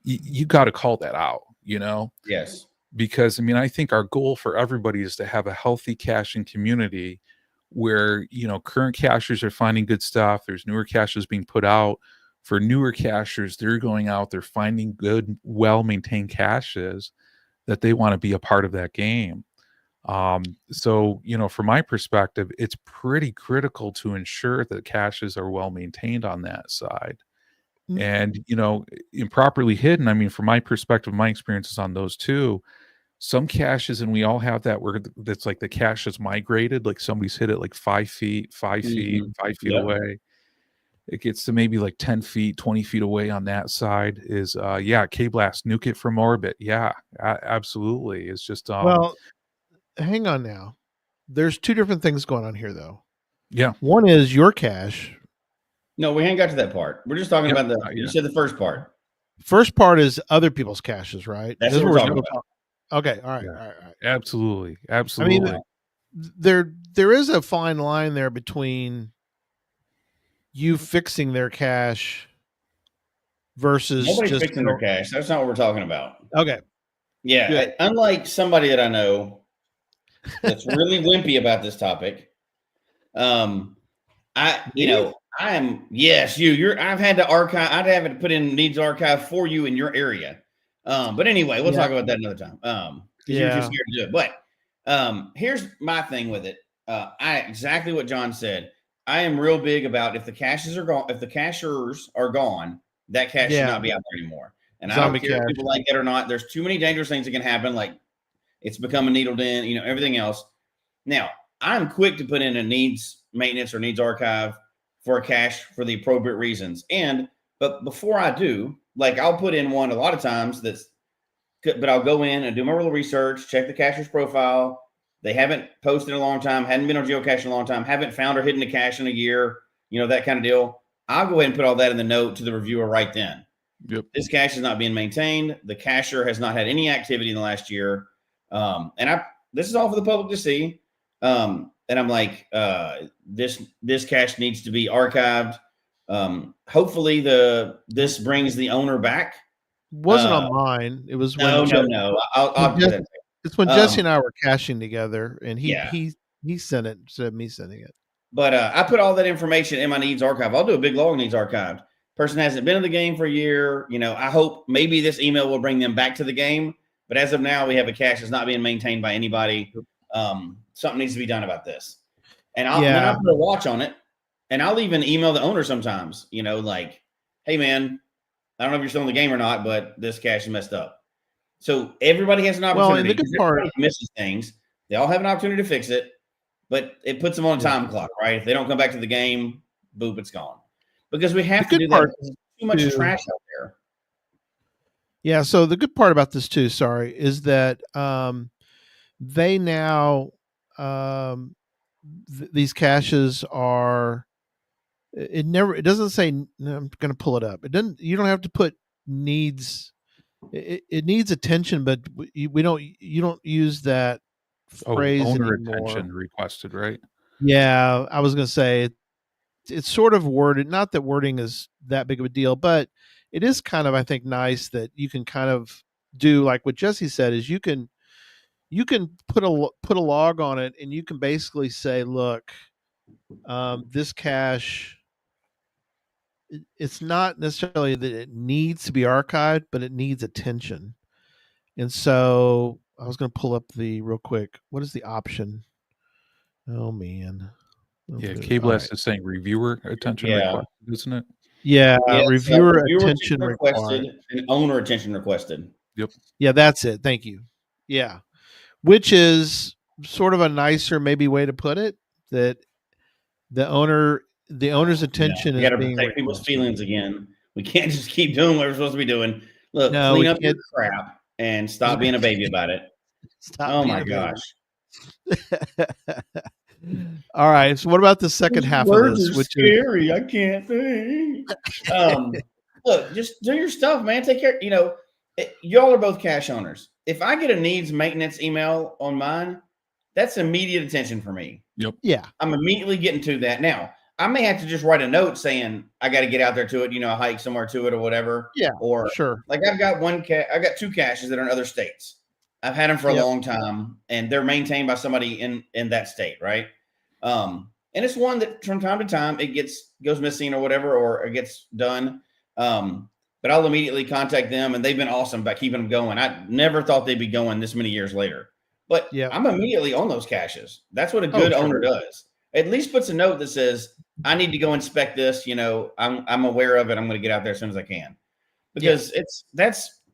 you got to call that out, Yes. Because I think our goal for everybody is to have a healthy caching community where, current cachers are finding good stuff. There's newer caches being put out. For newer cachers, they're going out, they're finding good, well-maintained caches that they want to be a part of that game. So, from my perspective, it's pretty critical to ensure that caches are well maintained on that side. And, improperly hidden, from my perspective, my experiences on those two, some caches, and we all have that where that's like the cache is migrated, like somebody's hit it like 5 feet, 5 feet, 5 feet away. It gets to maybe like 10 feet, 20 feet away on that side is, K-Blast, nuke it from orbit. Yeah, absolutely. It's just, well, hang on now. There's two different things going on here, though. Yeah. One is your cache. No, we ain't got to that part. We're just talking about you said the first part. First part is other people's caches, right? That's what we're talking about. Okay. All right. Yeah. All right. Absolutely. There is a fine line there between you fixing their cache versus nobody's just fixing their cache. That's not what we're talking about. Okay. Yeah. Unlike somebody that I know that's really wimpy about this topic. I've had to archive. I'd have to put in needs archive for you in your area. But anyway, we'll talk about that another time. You're too scared to do it. But here's my thing with it. Exactly what John said. I am real big about if the caches are gone, if the cachers are gone, that cache should not be out there anymore. And I don't care if people like it or not. There's too many dangerous things that can happen. Like it's become a needle den, everything else. Now, I'm quick to put in a needs maintenance or needs archive for a cache for the appropriate reasons. But before I do, like I'll put in one a lot of times but I'll go in and do my little research, check the cacher's profile. They haven't posted in a long time, hadn't been on geocache in a long time, haven't found or hidden a cache in a year, that kind of deal. I'll go ahead and put all that in the note to the reviewer right then. Yep. This cache is not being maintained. The cacher has not had any activity in the last year. This is all for the public to see. And I'm like, this cache needs to be archived. Hopefully this brings the owner back. Wasn't on mine. It was no. It's when Jesse and I were caching together, and he sent it instead of me sending it. But I put all that information in my needs archive. I'll do a big log needs archive. Person hasn't been in the game for a year. I hope maybe this email will bring them back to the game. But as of now, we have a cache that's not being maintained by anybody. Something needs to be done about this. And then I'll put a watch on it. And I'll even email the owner sometimes, like, hey, man, I don't know if you're still in the game or not, but this cache is messed up. So everybody has an opportunity. Well, and the good part, misses things. They all have an opportunity to fix it, but it puts them on a time clock, right? If they don't come back to the game, boop, it's gone. Because we have to do that. There's too much trash out there. Yeah. So the good part about this too, is that they now these caches are. It doesn't say. I'm going to pull it up. It doesn't. You don't have to put needs. It needs attention, but we don't. You don't use that phrase owner anymore. Attention requested, right? Yeah, I was going to say it's sort of worded. Not that wording is that big of a deal, but it is kind of, I think, nice that you can kind of do like what Jesse said. Is you can put a log on it, and you can basically say, look, this cache. It's not necessarily that it needs to be archived, but it needs attention. And so I was going to pull up real quick. What is the option? Oh man. K-Blast is saying reviewer attention requested, isn't it? Yeah. Reviewer attention requested and owner attention requested. Yep. Yeah, that's it. Thank you. Yeah. Which is sort of a nicer maybe way to put it, that the owner's attention We is got to being protect people's requested. feelings again. We can't just keep doing what we're supposed to be doing. Look, No, clean we up your can't. crap and stop being a baby about it. Stop Oh being my a baby. gosh. All right. So what about the second half of this, which is scary. I can't think. Look, just do your stuff, man. Take care. Y'all are both cache owners. If I get a needs maintenance email on mine, that's immediate attention for me. yeah. I'm immediately getting to that. Now, I may have to just write a note saying I got to get out there to it, hike somewhere to it or whatever. Yeah. Or Sure. like I've got two caches that are in other states. I've had them for a long time, and they're maintained by somebody in that state, right? And it's one that from time to time it goes missing or whatever, or it gets done. But I'll immediately contact them, and they've been awesome by keeping them going. I never thought they'd be going this many years later, but I'm immediately on those caches. That's what a good owner does. At least puts a note that says, I need to go inspect this. I'm aware of it. I'm going to get out there as soon as I can, because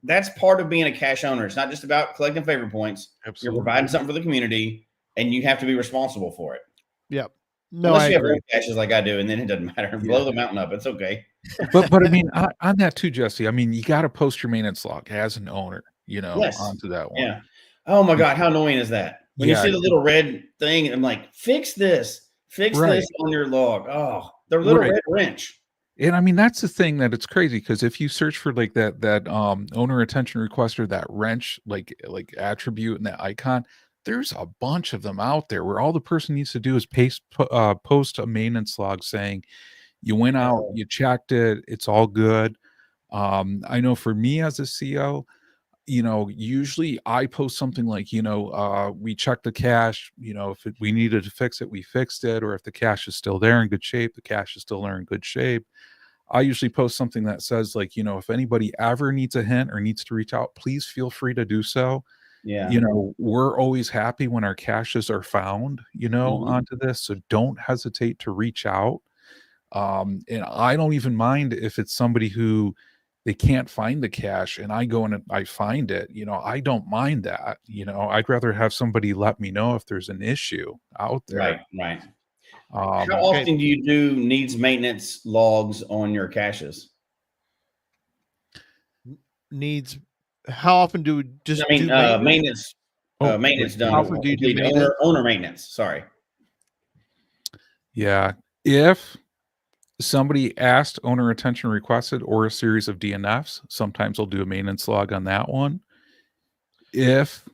that's part of being a cache owner. It's not just about collecting favorite points. Absolutely. You're providing something for the community, and you have to be responsible for it. Yep. No, Unless I you agree. have old caches like I do, and then it doesn't matter. Blow the mountain up. It's okay. But I mean, on that too, Jesse, I mean, you got to post your maintenance log as an owner, onto that one. Yeah. Oh my God. How annoying is that? When you see the little red thing, I'm like, fix this on your log. Oh, the little red wrench. And I mean, that's the thing that it's crazy, because if you search for like that owner attention request or that wrench, like attribute and that icon, there's a bunch of them out there where all the person needs to do is post a maintenance log saying you went out, you checked it, it's all good. I know for me as a CO, usually I post something like, we checked the cache, if we needed to fix it, we fixed it. Or if the cache is still there in good shape, the cache is still there in good shape. I usually post something that says like, if anybody ever needs a hint or needs to reach out, please feel free to do so. Yeah. We're always happy when our caches are found, onto this. So don't hesitate to reach out. And I don't even mind if it's somebody who they can't find the cache and I go and I find it, I don't mind that. I'd rather have somebody let me know if there's an issue out there. Right. How often do you do needs maintenance logs on your caches? Needs. How often do we just? I mean, do maintenance. Maintenance done. How often do you do maintenance? Owner maintenance. Sorry. Yeah. If somebody asked, owner attention requested, or a series of DNFs, sometimes I'll do a maintenance log on that one. If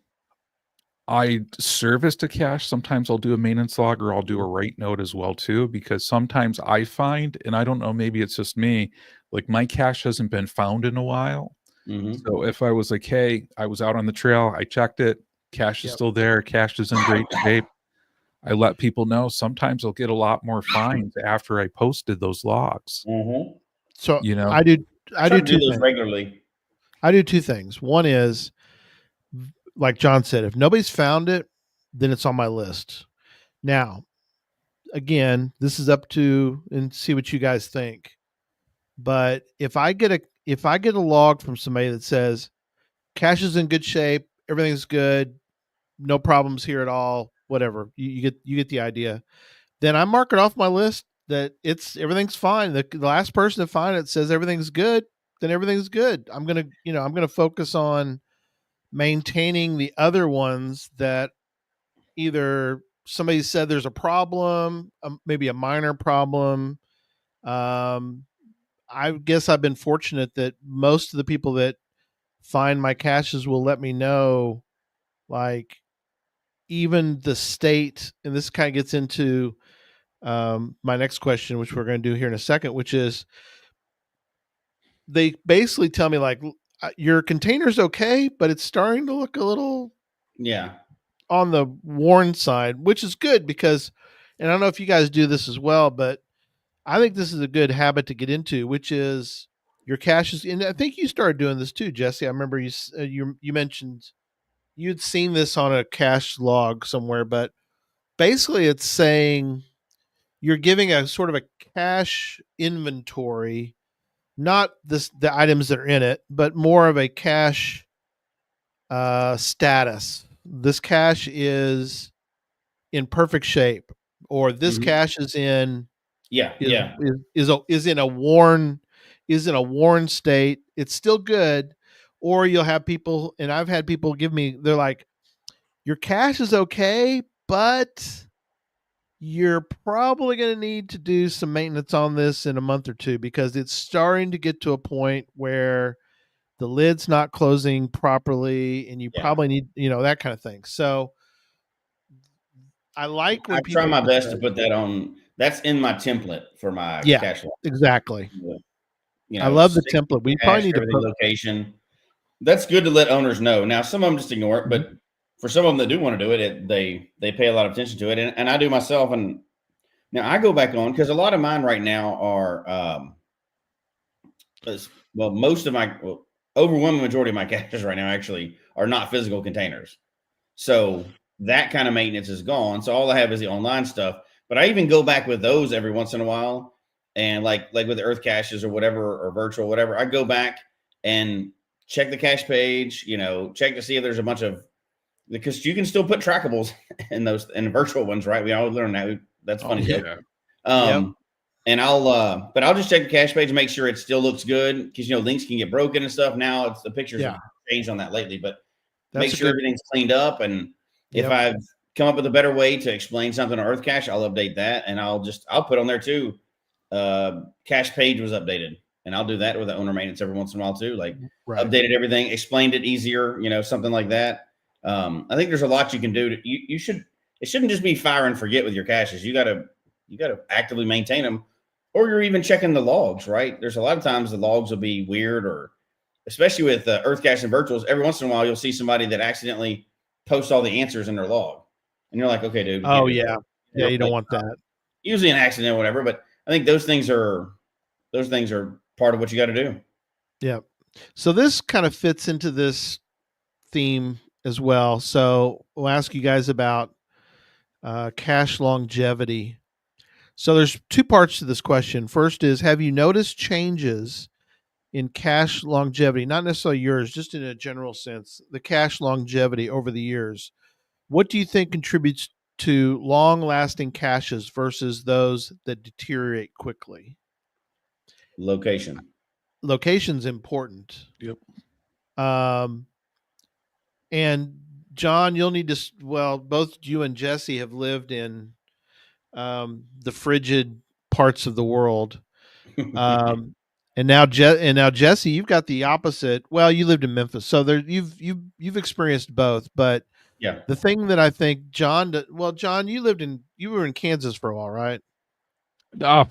I serviced a cache, sometimes I'll do a maintenance log, or I'll do a write note as well too, because sometimes I find, and I don't know, maybe it's just me, like my cache hasn't been found in a while. So if I was like, hey, I was out on the trail, I checked it, cache is still there, cache is in great shape, I let people know. Sometimes I'll get a lot more finds after I posted those logs. So I do two those things regularly. I do two things. One is, like John said, if nobody's found it, then it's on my list. Now, again, this is up to and see what you guys think. But if I get a log from somebody that says cache is in good shape, everything's good, no problems here at all, whatever, you get the idea, then I mark it off my list that everything's fine. The last person to find it says everything's good, then everything's good. I'm gonna focus on maintaining the other ones that either somebody said there's a problem, maybe a minor problem. I guess I've been fortunate that most of the people that find my caches will let me know, like, even the state, and this kind of gets into my next question, which we're going to do here in a second, which is they basically tell me like, your container's okay, but it's starting to look a little on the worn side, which is good because, and I don't know if you guys do this as well, but I think this is a good habit to get into, which is your caches. And I think you started doing this too, Jesse. I remember you mentioned you'd seen this on a cache log somewhere, but basically it's saying you're giving a sort of a cache inventory, not the items that are in it, but more of a cache status. This cache is in perfect shape, or this cache is in is in a worn state. It's still good. Or you'll have people, and I've had people give me, they're like, your cache is okay, but you're probably going to need to do some maintenance on this in a month or two, because it's starting to get to a point where the lid's not closing properly, and you probably need, that kind of thing. So I like when I try my best to put that on. That's in my template for my cache log. Exactly. I love the template. We probably need to put location. That's good to let owners know. Now, some of them just ignore it, but for some of them that do want to do it, they pay a lot of attention to it, and I do myself. And now I go back on, because a lot of mine right now are overwhelming majority of my caches right now actually are not physical containers. So that kind of maintenance is gone. So all I have is the online stuff. But I even go back with those every once in a while, and like with the earth caches or whatever, or virtual whatever, I go back and check the cache page. Check to see if there's a bunch of, because you can still put trackables in those, in virtual ones, right? We all learned that. That's funny. And I'll just check the cache page and make sure it still looks good, because links can get broken and stuff. Now it's the pictures have changed on that lately, but make sure everything's cleaned up. And if I've come up with a better way to explain something on Earth Cache, I'll update that, and I'll put on there too. Cache page was updated, and I'll do that with the owner maintenance every once in a while too. Like updated everything, explained it easier, something like that. I think there's a lot you can do. It shouldn't just be fire and forget with your caches. You got to actively maintain them, or you're even checking the logs, right? There's a lot of times the logs will be weird, or especially with Earth Cache and virtuals, every once in a while you'll see somebody that accidentally posts all the answers in their log, and you're like, okay, dude. Oh yeah. Yeah. You don't want that. Usually an accident or whatever, but I think those things are part of what you got to do. Yeah. So this kind of fits into this theme as well. So we'll ask you guys about cache longevity. So there's two parts to this question. First is, have you noticed changes in cache longevity? Not necessarily yours, just in a general sense, the cache longevity over the years. What do you think contributes to long-lasting caches versus those that deteriorate quickly? Location's important. Yep. And John, you'll need to, both you and Jesse have lived in the frigid parts of the world. And now Jesse, you've got the opposite. Well, you lived in Memphis, so you've experienced both. But the thing that I think John, you were in Kansas for a while, right?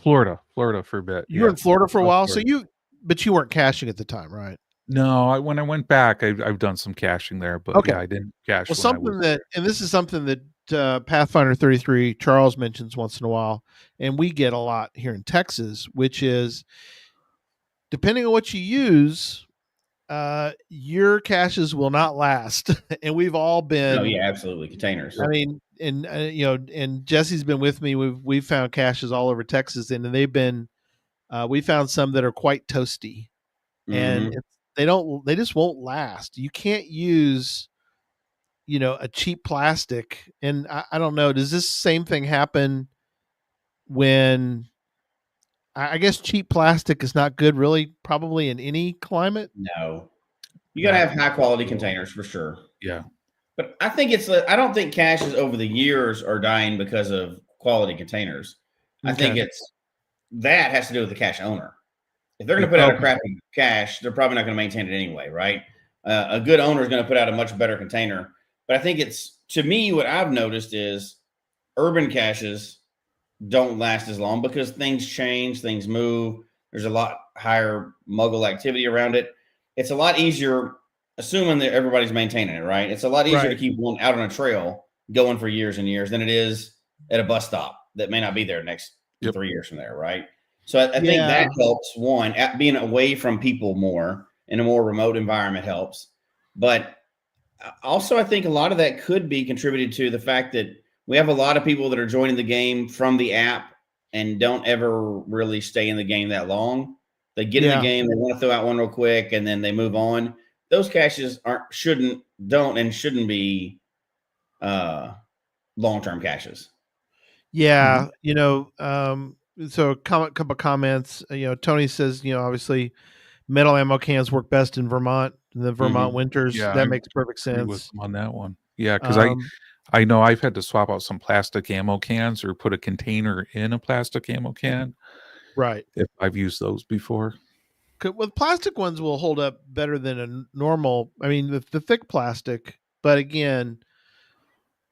Florida for a bit. You were in Florida for a while, but you weren't caching at the time, right? No, when I went back, I've done some caching there, but I didn't cache. Well, this is something that Pathfinder 33 Charles mentions once in a while, and we get a lot here in Texas, which is, depending on what you use, your caches will not last. And we've all been. Oh yeah, absolutely, containers. I mean, and Jesse's been with me. We've found caches all over Texas, and they've been. We found some that are quite toasty, and they just won't last. You can't use, a cheap plastic. And I don't know, does this same thing happen when, I guess cheap plastic is not good really, probably in any climate? No, you got to have high quality containers for sure. Yeah. But I think I don't think caches over the years are dying because of quality containers. I think that has to do with the cache owner. If they're going to put out a crappy cache, they're probably not going to maintain it anyway, right? A good owner is going to put out a much better container. But I think to me, what I've noticed is urban caches don't last as long because things change, things move. There's a lot higher muggle activity around it. It's a lot easier, assuming that everybody's maintaining it, right? It's a lot easier to keep one out on a trail going for years and years than it is at a bus stop that may not be there next 3 years from there, right? So I think that helps. One, being away from people more in a more remote environment helps. But also, I think a lot of that could be contributed to the fact that we have a lot of people that are joining the game from the app and don't ever really stay in the game that long. They get in the game, they want to throw out one real quick, and then they move on. Those caches shouldn't be long-term caches. Yeah, so couple comments. Tony says, obviously metal ammo cans work best in Vermont, in the Vermont winters. Yeah, That I makes perfect agree with sense. him on that one. Yeah, because Um, I know I've had to swap out some plastic ammo cans or put a container in a plastic ammo can right. if I've used those before. Well, plastic ones will hold up better than a normal. I mean, the thick plastic, but again,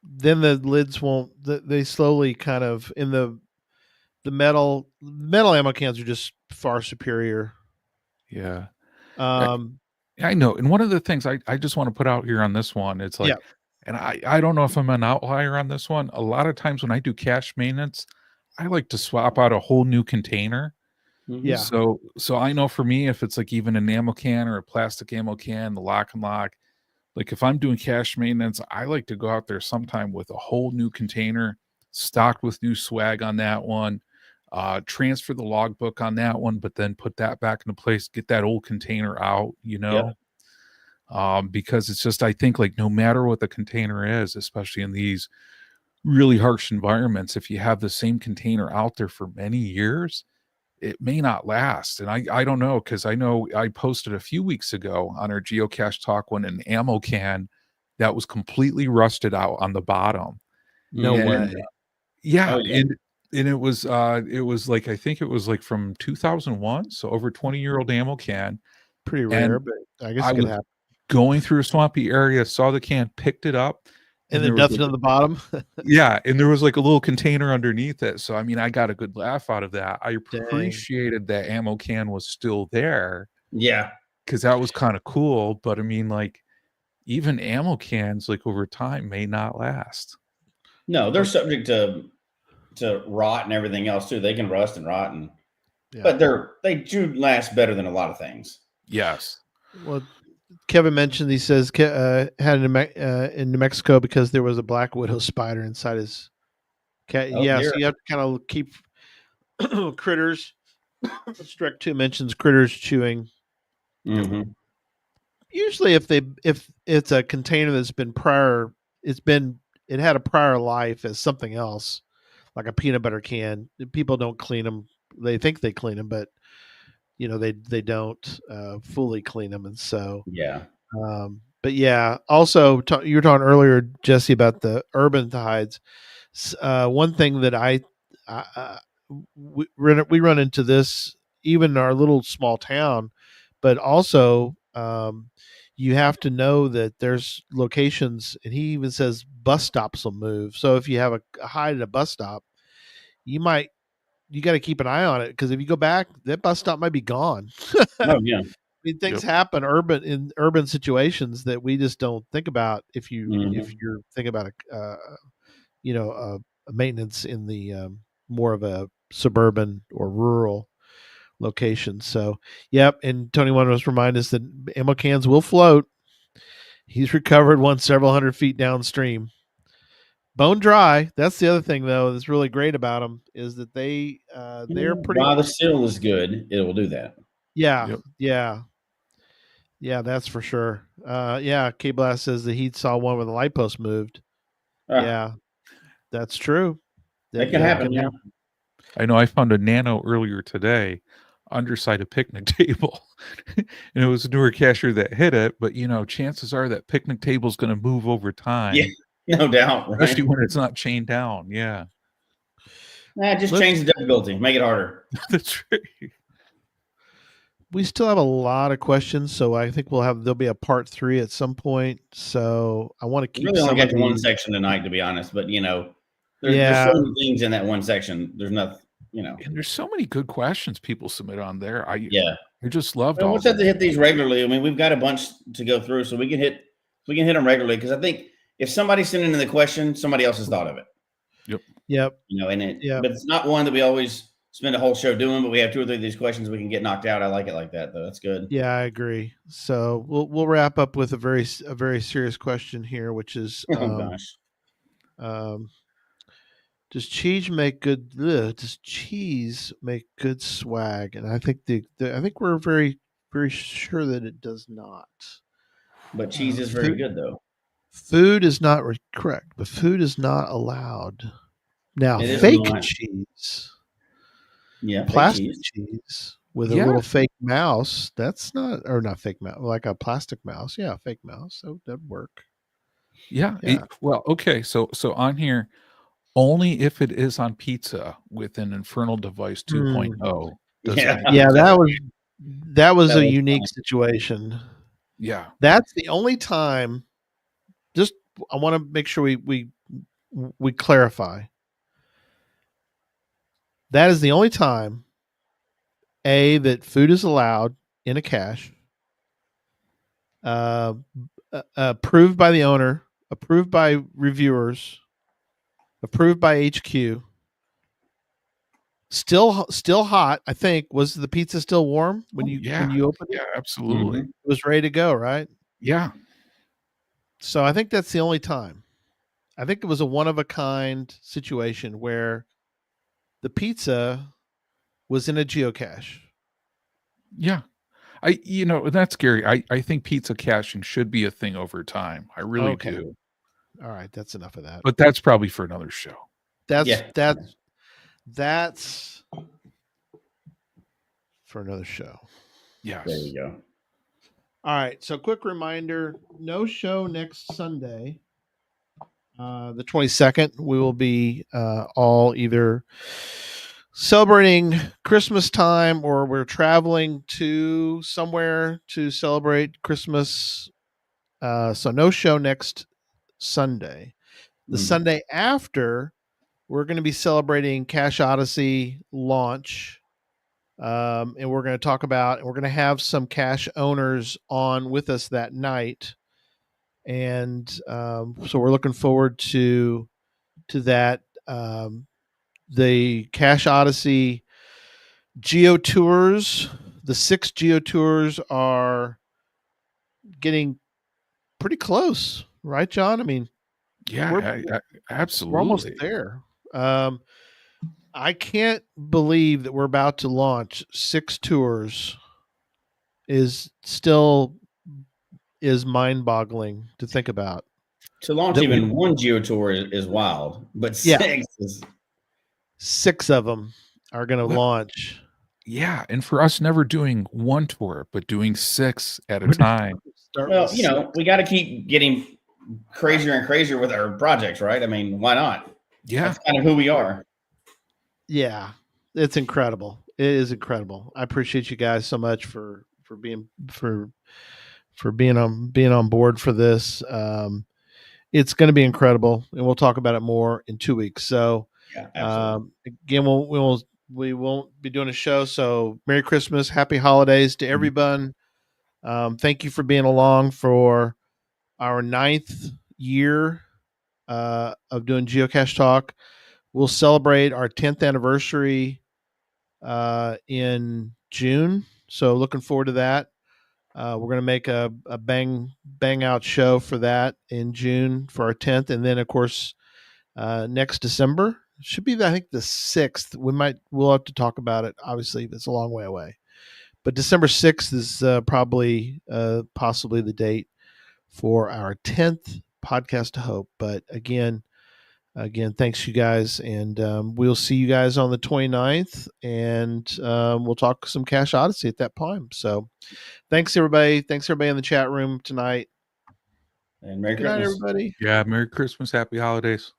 then the lids won't. They slowly kind of in the metal ammo cans are just far superior. Yeah. Um, I know. And one of the things I just want to put out here on this one, it's yeah, like, and I don't know if I'm an outlier on this one. A lot of times when I do cache maintenance, I like to swap out a whole new container. yeah, So I know for me, if it's like even an ammo can or a plastic ammo can, the lock and lock, like if I'm doing cache maintenance, I like to go out there sometime with a whole new container, stocked with new swag on that one, transfer the logbook on that one, but then put that back into place, get that old container out, Yep. because it's just, I think like no matter what the container is, especially in these really harsh environments, if you have the same container out there for many years, it may not last. And I don't know, because I know I posted a few weeks ago on our Geocache Talk one an ammo can that was completely rusted out on the bottom. no And way. yeah, Oh, yeah. and it was like, I think it was like from 2001, so over 20-year-old ammo can. Pretty rare, And but I guess I it could was happen. going through a swampy area, saw the can, picked it up, And and then there was nothing on the bottom. yeah, and there was like a little container underneath it. So I mean, I got a good laugh out of that. I Dang. appreciated that ammo can was still there Yeah. because that was kind of cool. But I mean, like even ammo cans, like over time, may not last. No, they're subject to rot and everything else too. They can rust and rot, Yeah. but they do last better than a lot of things. Yes. Well, Kevin mentioned he says had in New Mexico because there was a black widow spider inside his cat. Oh Yeah, dear. so you have to kind of keep critters. Strike 2 mentions critters chewing. Mm-hmm. Usually, if it's a container that's been it had a prior life as something else, like a peanut butter can. People don't clean them. They think they clean them, but they don't fully clean them, and so. Yeah. But yeah, also you were talking earlier, Jesse, about the urban hides. One thing that I we run into this even in our little small town, but also you have to know that there's locations, and he even says bus stops will move. So if you have a hide at a bus stop, you got to keep an eye on it, because if you go back, that bus stop might be gone. Oh yeah. I mean, things Yep. happen in urban situations that we just don't think about if Mm-hmm. you're thinking about a maintenance in the more of a suburban or rural location. So, yep. And Tony wanted us to remind us that ammo cans will float. He's recovered one several hundred feet downstream, bone dry. That's the other thing, though, that's really great about them, is that they're pretty. While the seal is good, it will do that. Yeah, Yep. yeah. Yeah, that's for sure. Yeah, K Blast says that he saw one where the light post moved. Ah, Yeah, that's true. it can happen. Yeah. I know I found a nano earlier today underside a picnic table, and it was a newer cashier that hit it. But chances are that picnic table is going to move over Yeah. time, No doubt. Right. especially when it's not chained down. Yeah, Just Let's- change the difficulty. Make it harder. that's right. We still have a lot of questions, so I think there'll be a part 3 at some point. So I want to We keep really only some got of to one these. section tonight, to be honest. But there's Yeah, so many things in that one section. There's nothing. And there's so many good questions people submit on there. I Yeah. just loved Well, all we'll just have to them. hit these regularly. I mean, we've got a bunch to go through, so we can hit them regularly, because I think if somebody's sending in the question, somebody else has thought of it. yep, But it's not one that we always spend a whole show doing. But we have 2 or 3 of these questions we can get knocked out. I like it like that, though. That's good. yeah, I agree. So we'll wrap up with a very serious question here, which is Oh gosh. um, does cheese make good? Does cheese make good swag? And I think I think we're very sure that it does not. But cheese is very good, though. Food is not correct, but food is not allowed. Now, It is fake not. cheese, Yeah, fake plastic cheese. cheese with Yeah. a little fake mouse, that's not, or not fake mouse, like a plastic mouse. Yeah, fake mouse. So that'd work. Yeah. Yeah. Well, okay. So on here, only if it is on pizza with an Infernal Device 2.0 does Yeah. it. Yeah, that was That a was unique fun. situation. Yeah. That's the only time. Just I want to make sure we clarify. That is the only time that food is allowed in a cache. Approved by the owner, approved by reviewers, approved by HQ. Still hot. I think was the pizza still warm when you opened it? Yeah, absolutely. It was ready to go, right? Yeah. So I think that's the only time. I think it was a one of a kind situation where the pizza was in a geocache. Yeah. That's scary. I think pizza caching should be a thing over time. I really do. All right, that's enough of that. But that's probably for another show. That's for another show. Yes. There you go. All right. So quick reminder, no show next Sunday. The 22nd, we will be all either celebrating Christmas time or we're traveling to somewhere to celebrate Christmas. So no show next Sunday. The Sunday after, we're going to be celebrating Cache Odyssey launch. And we're going to talk about, we're going to have some cache owners on with us that night. And so we're looking forward to that. The Cache Odyssey Geo Tours, the 6 Geo Tours are getting pretty close, right, John? I mean, yeah, absolutely. We're almost there. I can't believe that we're about to launch 6 tours. Is mind-boggling to think about. To launch even one Geo Tour is wild, but 6 is 6 of them are going to launch. Yeah, and for us never doing one tour, but doing 6 at a time. Well, we got to keep getting crazier and crazier with our projects, right? I mean, why not? Yeah. That's kind of who we are. Yeah, it's incredible. It is incredible. I appreciate you guys so much for being on board for this. It's going to be incredible, and we'll talk about it more in 2 weeks. So, again, we won't be doing a show. So, Merry Christmas, Happy Holidays to everyone. Thank you for being along for our 9th year of doing Geocache Talk. We'll celebrate our 10th anniversary in June. So looking forward to that. We're going to make a bang out show for that in June for our 10th. And then, of course, next December should be, I think, the 6th. We'll have to talk about it. Obviously, it's a long way away. But December 6th is possibly the date for our 10th Podcast to Hope. But again, thanks you guys. And we'll see you guys on the 29th. And we'll talk some Cache Odyssey at that time. So thanks, everybody. Thanks, everybody in the chat room tonight. And Merry Good Christmas. night, everybody. Yeah, Merry Christmas, Happy Holidays.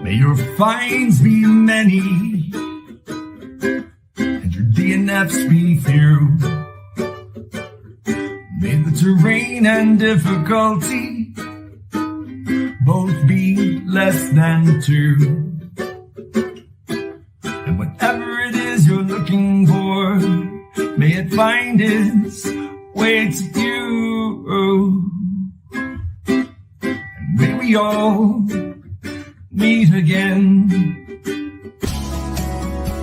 May your finds be many, and your DNFs be few. May the terrain and difficulty both be less than 2. And whatever it is you're looking for, may it find its way to you. And may we all meet again.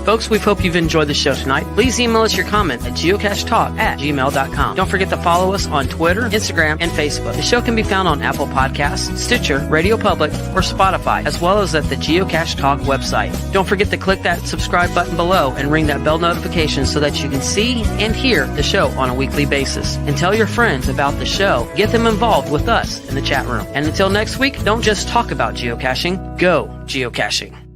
Folks, we hope you've enjoyed the show tonight. Please email us your comment at geocachetalk@gmail.com. Don't forget to follow us on Twitter, Instagram, and Facebook. The show can be found on Apple Podcasts, Stitcher, Radio Public, or Spotify, as well as at the Geocache Talk website. Don't forget to click that subscribe button below and ring that bell notification so that you can see and hear the show on a weekly basis. And tell your friends about the show. Get them involved with us in the chat room. And until next week, don't just talk about geocaching, go geocaching.